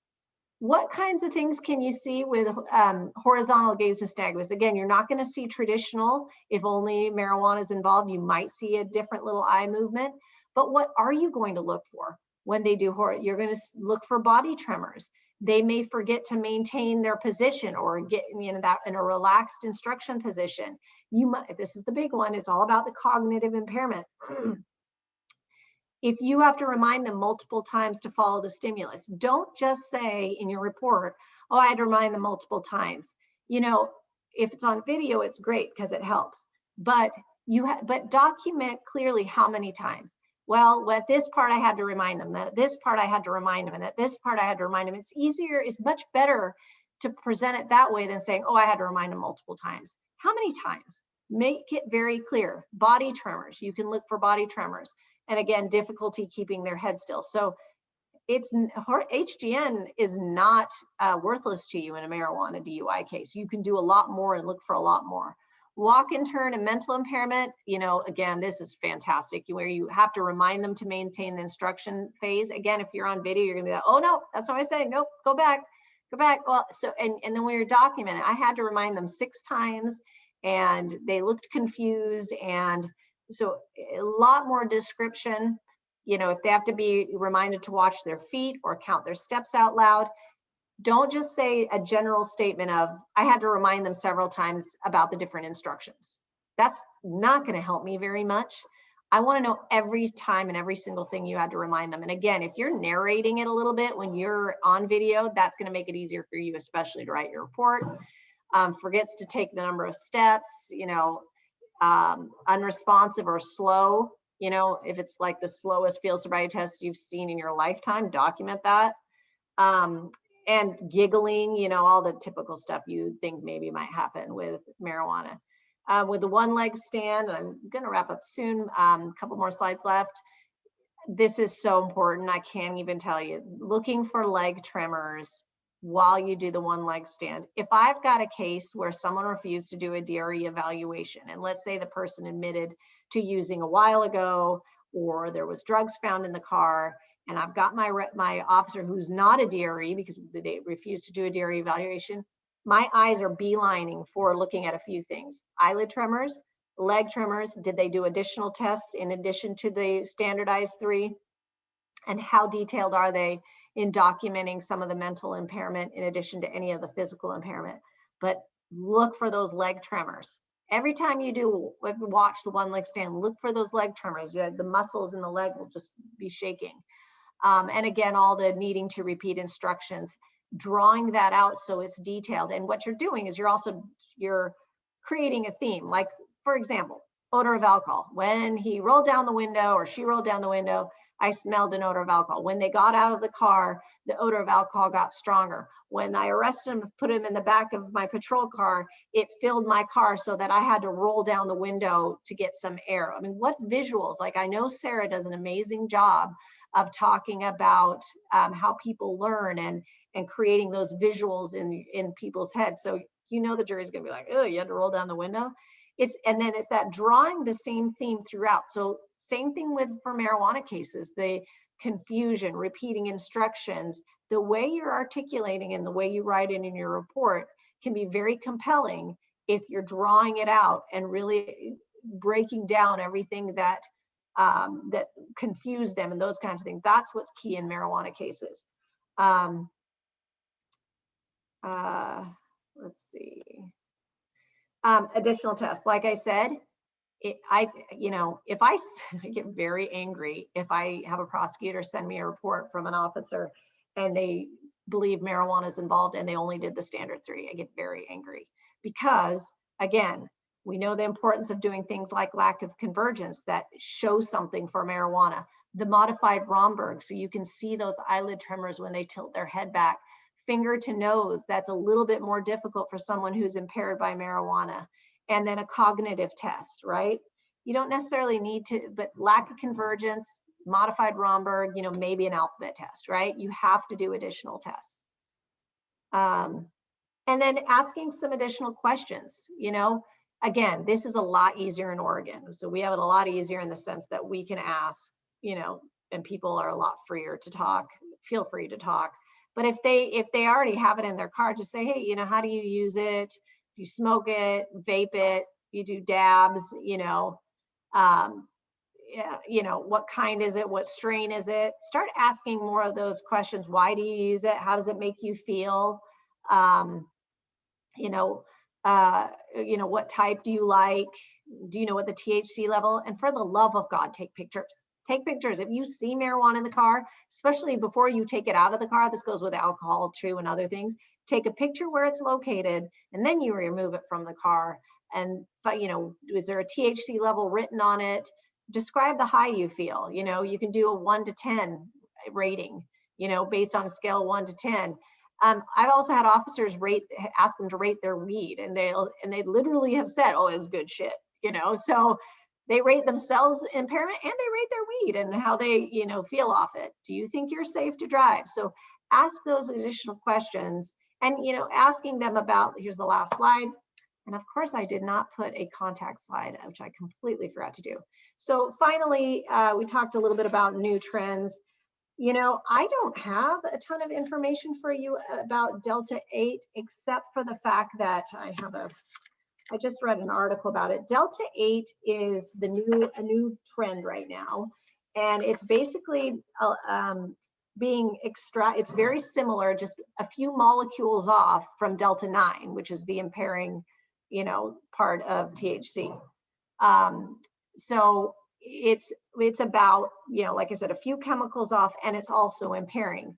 S3: What kinds of things can you see with horizontal gaze nystagmus? Again, you're not going to see traditional. If only marijuana is involved, you might see a different little eye movement. But what are you going to look for when they do horror? You're going to look for body tremors. They may forget to maintain their position or get that in a relaxed instruction position. You might. This is the big one. It's all about the cognitive impairment. If you have to remind them multiple times to follow the stimulus, don't just say in your report, oh, I had to remind them multiple times. If it's on video, it's great because it helps. But document clearly how many times. Well, at this part, I had to remind them. That this part, I had to remind them. And at this part, I had to remind them. It's much better to present it that way than saying, oh, I had to remind them multiple times. How many times? Make it very clear. Body tremors. You can look for body tremors. And again, difficulty keeping their head still. So HGN is not worthless to you in a marijuana DUI case. You can do a lot more and look for a lot more. Walk and turn and mental impairment, again, this is fantastic, where you have to remind them to maintain the instruction phase. Again, if you're on video, you're gonna be like, oh no, that's what I say. Nope, go back. Well, and then when you're documenting, I had to remind them 6 times and they looked confused. And so a lot more description, if they have to be reminded to watch their feet or count their steps out loud. Don't just say a general statement of, I had to remind them several times about the different instructions. That's not going to help me very much. I want to know every time and every single thing you had to remind them. And again, if you're narrating it a little bit when you're on video, that's going to make it easier for you, especially to write your report. Forgets to take the number of steps, unresponsive or slow. If it's like the slowest field sobriety test you've seen in your lifetime, document that. And giggling, all the typical stuff you think maybe might happen with marijuana. With the one leg stand, I'm going to wrap up soon, a couple more slides left. This is so important. I can't even tell you. Looking for leg tremors while you do the one leg stand. If I've got a case where someone refused to do a DRE evaluation, and let's say the person admitted to using a while ago, or there was drugs found in the car, and I've got my officer who's not a DRE because they refused to do a DRE evaluation, my eyes are beelining for looking at a few things. Eyelid tremors, leg tremors, did they do additional tests in addition to the standardized 3? And how detailed are they in documenting some of the mental impairment in addition to any of the physical impairment? But look for those leg tremors. Every time you do watch the one leg stand, look for those leg tremors. The muscles in the leg will just be shaking. And again, all the needing to repeat instructions, drawing that out so it's detailed. And what you're doing is you're creating a theme. Like, for example, odor of alcohol. When he rolled down the window or she rolled down the window, I smelled an odor of alcohol. When they got out of the car, the odor of alcohol got stronger. When I arrested him, put him in the back of my patrol car, it filled my car so that I had to roll down the window to get some air. I mean, what visuals? Like, I know Sarah does an amazing job of talking about how people learn and creating those visuals in people's heads. So the jury's gonna be like, oh, you had to roll down the window. It's that drawing the same theme throughout. So same thing for marijuana cases, the confusion, repeating instructions, the way you're articulating and the way you write it in your report can be very compelling if you're drawing it out and really breaking down everything that confuse them and those kinds of things. That's what's key in marijuana cases. Let's see. Additional tests. Like I said, I get very angry if I have a prosecutor send me a report from an officer and they believe marijuana is involved and they only did the standard 3. I get very angry because, again, we know the importance of doing things like lack of convergence that show something for marijuana. The modified Romberg, so you can see those eyelid tremors when they tilt their head back. Finger to nose, that's a little bit more difficult for someone who's impaired by marijuana. And then a cognitive test, right? You don't necessarily need to, but lack of convergence, modified Romberg, maybe an alphabet test, right? You have to do additional tests. And then asking some additional questions, you know, again, this is a lot easier in Oregon. So we have it a lot easier in the sense that we can ask, you know, and people are a lot freer to talk, feel free to talk. But if they already have it in their car, just say, hey, you know, how do you use it? Do you smoke it, vape it, you do dabs, you know, yeah, you know, what kind is it? What strain is it? Start asking more of those questions. Why do you use it? How does it make you feel? You know, what type do you like? Do you know what the THC level? And for the love of God, take pictures. Take pictures. If you see marijuana in the car, especially before you take it out of the car, this goes with alcohol too and other things, take a picture where it's located and then you remove it from the car. And, you know, is there a THC level written on it? Describe the high you feel. You know, you can do a 1 to 10 rating, you know, based on a scale of 1 to 10. I've also had officers ask them to rate their weed, and they literally have said, oh, it's good shit, you know. So they rate themselves impairment and they rate their weed and how they, you know, feel off it. Do you think you're safe to drive? So ask those additional questions, and, you know, asking them about, here's the last slide. And of course, I did not put a contact slide, which I completely forgot to do. So finally, we talked a little bit about new trends. You know, I don't have a ton of information for you about Delta 8, except for the fact that I just read an article about it. Delta 8 is a new trend right now. And it's basically it's very similar, just a few molecules off from Delta 9, which is the impairing, you know, part of THC. So it's about, you know, like I said, a few chemicals off, and it's also impairing.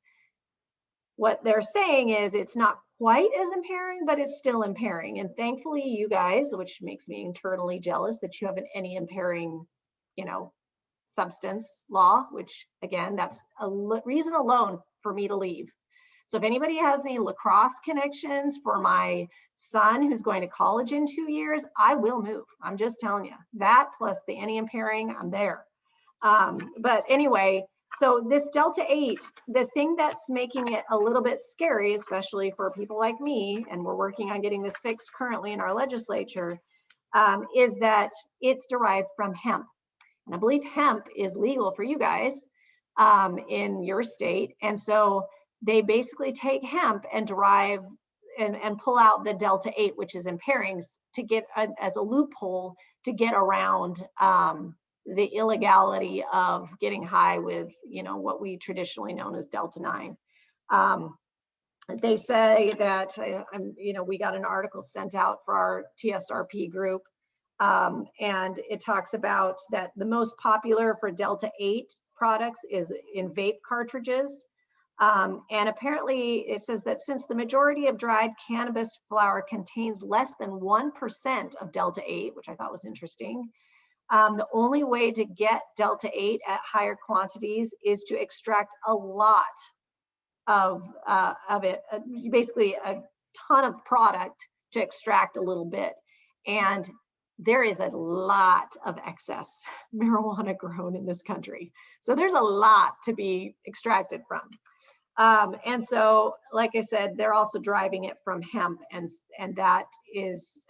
S3: What they're saying is it's not quite as impairing, but it's still impairing. And thankfully you guys, which makes me internally jealous that you haven't any impairing, you know, substance law, which again, that's a reason alone for me to leave. So if anybody has any lacrosse connections for my son who's going to college in 2 years, I will move. I'm just telling you that, plus the anti-impairing, I'm there. But anyway, so this Delta 8, the thing that's making it a little bit scary, especially for people like me, and we're working on getting this fixed currently in our legislature, is that it's derived from hemp. And I believe hemp is legal for you guys in your state. And so they basically take hemp and derive and pull out the Delta 8, which is impairing, to get as a loophole to get around the illegality of getting high with, you know, what we traditionally known as Delta 9. They say that, you know, we got an article sent out for our TSRP group, and it talks about that the most popular for Delta 8 products is in vape cartridges. And apparently it says that since the majority of dried cannabis flower contains less than 1% of Delta 8, which I thought was interesting, the only way to get Delta 8 at higher quantities is to extract a lot of it, basically a ton of product to extract a little bit. And there is a lot of excess marijuana grown in this country. So there's a lot to be extracted from. And so, like I said, they're also driving it from hemp, and that is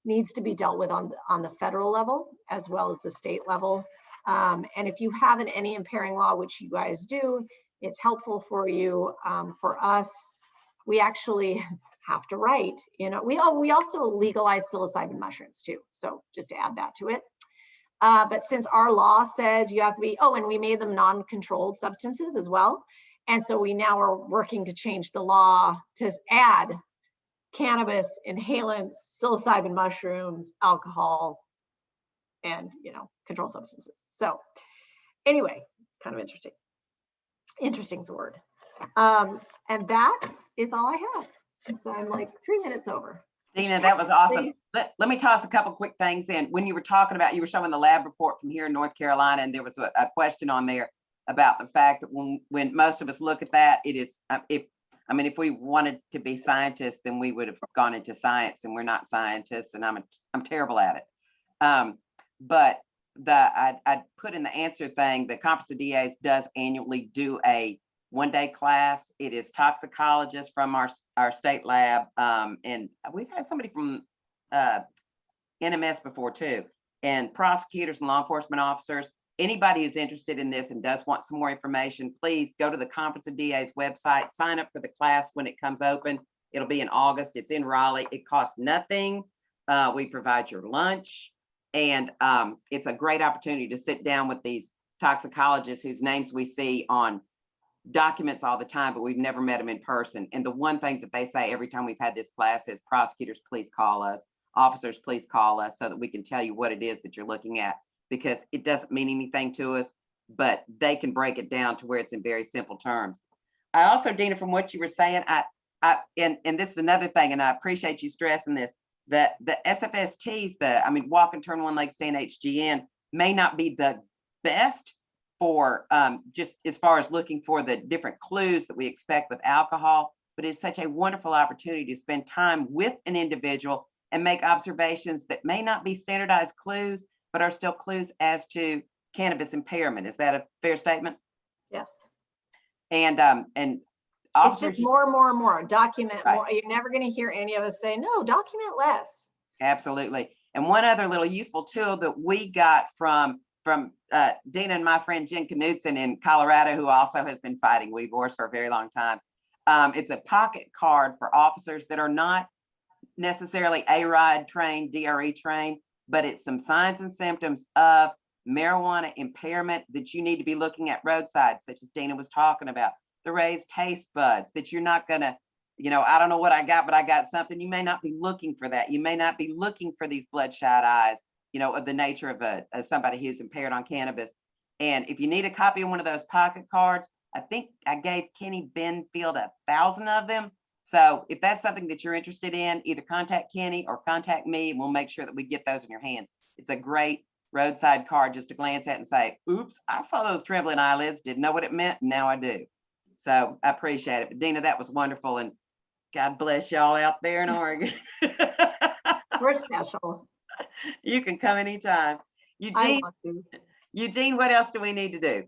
S3: needs to be dealt with on the federal level as well as the state level. And if you have any impairing law, which you guys do, it's helpful for you. For us, we actually have to write. You know, we also legalize psilocybin mushrooms too. So just to add that to it. But since our law says you have to be, and we made them non-controlled substances as well. And so we now are working to change the law to add cannabis, inhalants, psilocybin mushrooms, alcohol, and, you know, controlled substances. So anyway, it's kind of interesting. Interesting is a word. And that is all I have. So I'm like 3 minutes over.
S2: Dina, that was awesome. Let me toss a couple quick things in. When you were talking about, you were showing the lab report from here in North Carolina, and there was a question on there about the fact that when most of us look at that, it is, if we wanted to be scientists, then we would have gone into science, and we're not scientists, and I'm terrible at it. But I put in the answer thing, the Conference of DAs does annually do a one-day class. It is toxicologists from our state lab. And we've had somebody from NMS before too, and prosecutors and law enforcement officers. Anybody who's interested in this and does want some more information, please go to the Conference of DA's website, sign up for the class when it comes open. It'll be in August. It's in Raleigh. It costs nothing. We provide your lunch, and it's a great opportunity to sit down with these toxicologists whose names we see on documents all the time, but we've never met them in person. And the one thing that they say every time we've had this class is, prosecutors, please call us. Officers, please call us so that we can tell you what it is that you're looking at, because it doesn't mean anything to us, but they can break it down to where it's in very simple terms. I also, Dina, from what you were saying, and this is another thing, and I appreciate you stressing this, that the SFSTs, walk and turn one leg, stand HGN, may not be the best for just as far as looking for the different clues that we expect with alcohol, but it's such a wonderful opportunity to spend time with an individual and make observations that may not be standardized clues, but are still clues as to cannabis impairment. Is that a fair statement?
S3: Yes.
S2: And
S3: It's just more and more and more. Document
S2: Right.
S3: more. You're never going to hear any of us say, no, document less.
S2: Absolutely. And one other little useful tool that we got from Dina and my friend Jen Knudsen in Colorado, who also has been fighting weed wars for a very long time. It's a pocket card for officers that are not necessarily ARIDE trained, DRE trained, but it's some signs and symptoms of marijuana impairment that you need to be looking at roadside, such as Dina was talking about. The raised taste buds, that you're not gonna, I don't know what I got, but I got something. You may not be looking for that. You may not be looking for these bloodshot eyes, of the nature of somebody who's impaired on cannabis. And if you need a copy of one of those pocket cards, I think I gave Kenny Benfield 1,000 of them. So if that's something that you're interested in, either contact Kenny or contact me, and we'll make sure that we get those in your hands. It's a great roadside card just to glance at and say, oops, I saw those trembling eyelids, didn't know what it meant, and now I do. So I appreciate it. But Dina, that was wonderful, and God bless y'all out there in Oregon.
S3: We're special.
S2: You can come anytime.
S3: I want to.
S2: Eugene, what else do we need to do?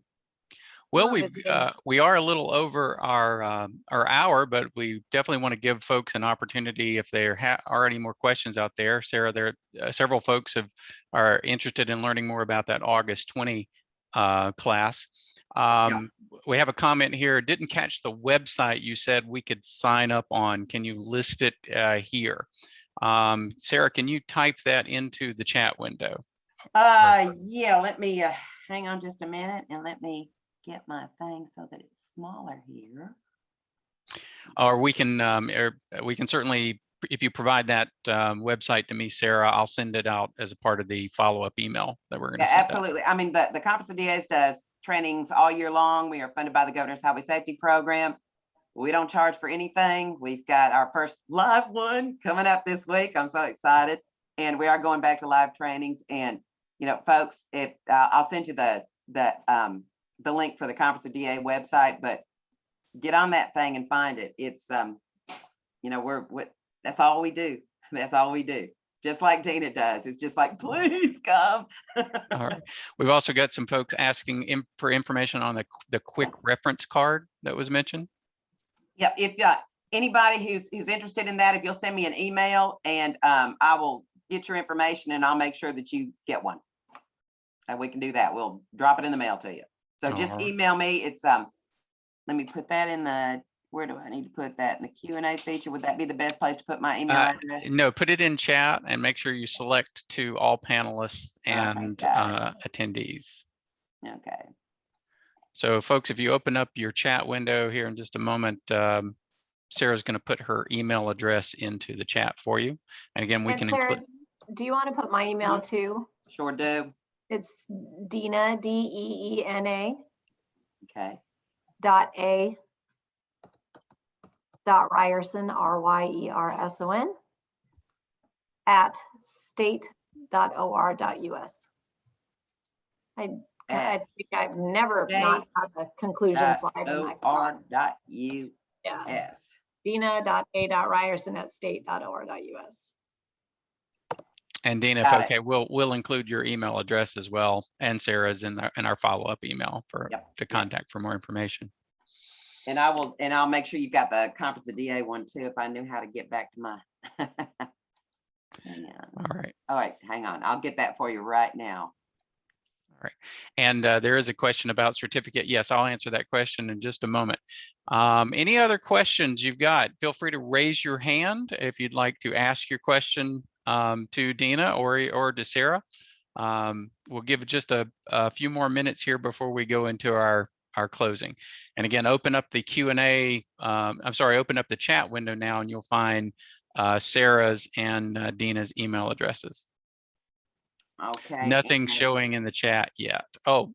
S1: Well,
S3: Love it.
S1: we are a little over our hour, but we definitely want to give folks an opportunity if there are any more questions out there. Sarah, there several folks are interested in learning more about that August 20 class. We have a comment here. Didn't catch the website you said we could sign up on. Can you list it here? Sarah, can you type that into the chat window?
S2: Yeah, let me hang on just a minute and let me get my thing so that it's smaller here.
S1: Or we can certainly, if you provide that website to me, Sarah, I'll send it out as a part of the follow-up email that we're going to send
S2: absolutely. I mean, the Conference of DAs does trainings all year long. We are funded by the Governor's Highway Safety Program. We don't charge for anything. We've got our first live one coming up this week. I'm so excited. And we are going back to live trainings. And, folks, if I'll send you the link for the Conference of DA website, but get on that thing and find it. It's, that's all we do. That's all we do. Just like Dina does. It's just like, please come.
S1: All right. We've also got some folks asking for information on the quick reference card that was mentioned.
S2: Yep. If anybody who's interested in that, if you'll send me an email, and I will get your information, and I'll make sure that you get one. And we can do that. We'll drop it in the mail to you. So just email me. It's let me put that in the, where do I need to put that in the Q&A feature? Would that be the best place to put my email address?
S1: No, put it in chat and make sure you select to all panelists and attendees.
S2: Okay.
S1: So folks, if you open up your chat window here in just a moment, Sarah's going to put her email address into the chat for you. And again, we can
S3: Sarah,
S1: include.
S3: do you want to put my email too?
S2: Sure do.
S3: It's Deena, DEENA.
S2: Okay.
S3: Ryerson, RYERSON at state.or.us. I think I've never not had a conclusion slide in my phone.
S2: Yes.
S3: Deena.a.ryerson at state.or.us.
S1: And Dina, if okay, we'll include your email address as well, and Sarah's in our follow-up email to contact for more information.
S2: And I'll make sure you've got the Conference of DA one too, if I knew how to get back to my. Hang on.
S1: All right.
S2: All right, hang on. I'll get that for you right now.
S1: All right. And there is a question about certificate. Yes, I'll answer that question in just a moment. Any other questions you've got? Feel free to raise your hand if you'd like to ask your question to Dina or to Sarah. We'll give just a few more minutes here before we go into our closing. And again, open up the Q&A. Open up the chat window now, and you'll find Sarah's and Dina's email addresses.
S2: Okay.
S1: Nothing showing in the chat yet. Oh,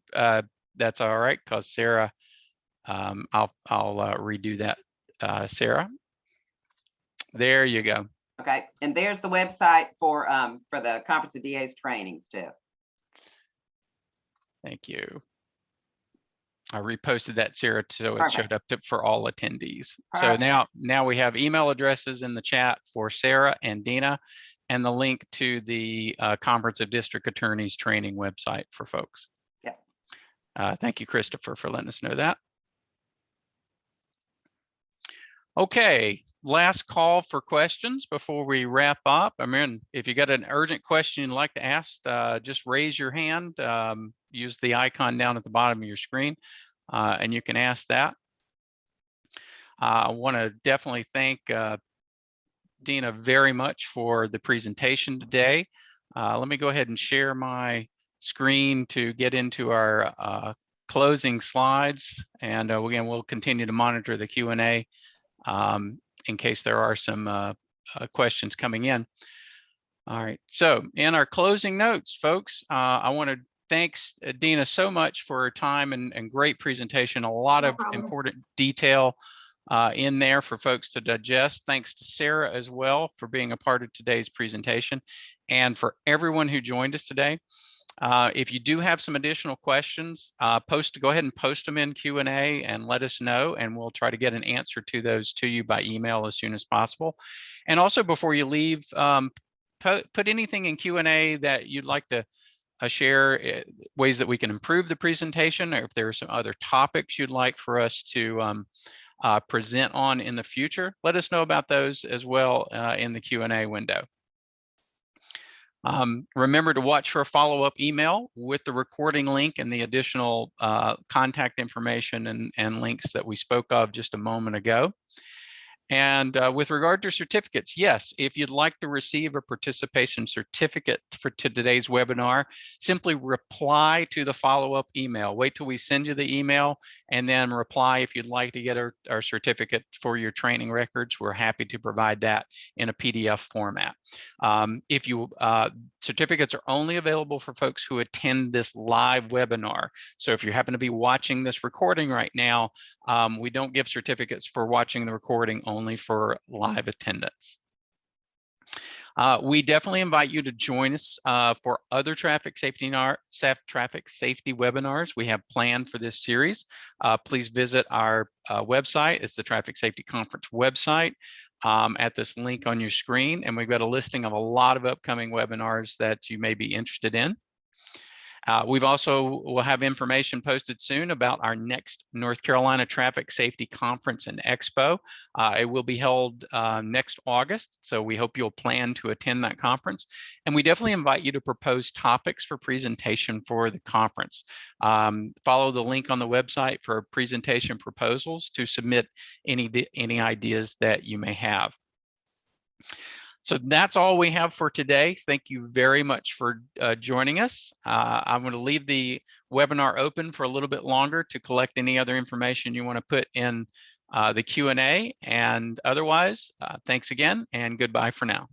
S1: that's all right, because Sarah, I'll redo that, Sarah. There you go.
S2: Okay, and there's the website for the Conference of DA's trainings too.
S1: Thank you. I reposted that, Sarah, so it
S2: Perfect.
S1: showed up for all attendees.
S2: Perfect.
S1: So now we have email addresses in the chat for Sarah and Dina, and the link to the Conference of District Attorneys training website for folks.
S2: Yep.
S1: Thank you, Christopher, for letting us know that. Okay, last call for questions before we wrap up. I mean, if you got an urgent question you'd like to ask, just raise your hand. Use the icon down at the bottom of your screen, and you can ask that. I want to definitely thank Dina very much for the presentation today. Let me go ahead and share my screen to get into our closing slides. And again, we'll continue to monitor the Q&A in case there are some questions coming in. All right, so in our closing notes, folks, I want to thank Dina so much for her time and great presentation. A lot of important detail in there for folks to digest. Thanks to Sarah as well for being a part of today's presentation, and for everyone who joined us today. If you do have some additional questions, go ahead and post them in Q&A and let us know, and we'll try to get an answer to those to you by email as soon as possible. And also, before you leave, put anything in Q&A that you'd like to share, ways that we can improve the presentation, or if there are some other topics you'd like for us to present on in the future, let us know about those as well in the Q&A window. Remember to watch for a follow-up email with the recording link and the additional contact information and links that we spoke of just a moment ago. And with regard to certificates, yes, if you'd like to receive a participation certificate for today's webinar, simply reply to the follow-up email. Wait till we send you the email and then reply if you'd like to get our certificate for your training records. We're happy to provide that in a PDF format. Certificates are only available for folks who attend this live webinar. So if you happen to be watching this recording right now, we don't give certificates for watching the recording, only for live attendance. We definitely invite you to join us for other traffic safety webinars we have planned for this series. Please visit our website. It's the Traffic Safety Conference website at this link on your screen. And we've got a listing of a lot of upcoming webinars that you may be interested in. We'll have information posted soon about our next North Carolina Traffic Safety Conference and Expo. It will be held next August, so we hope you'll plan to attend that conference. And we definitely invite you to propose topics for presentation for the conference. Follow the link on the website for presentation proposals to submit any ideas that you may have. So that's all we have for today. Thank you very much for joining us. I'm going to leave the webinar open for a little bit longer to collect any other information you want to put in the Q&A. And otherwise, thanks again and goodbye for now.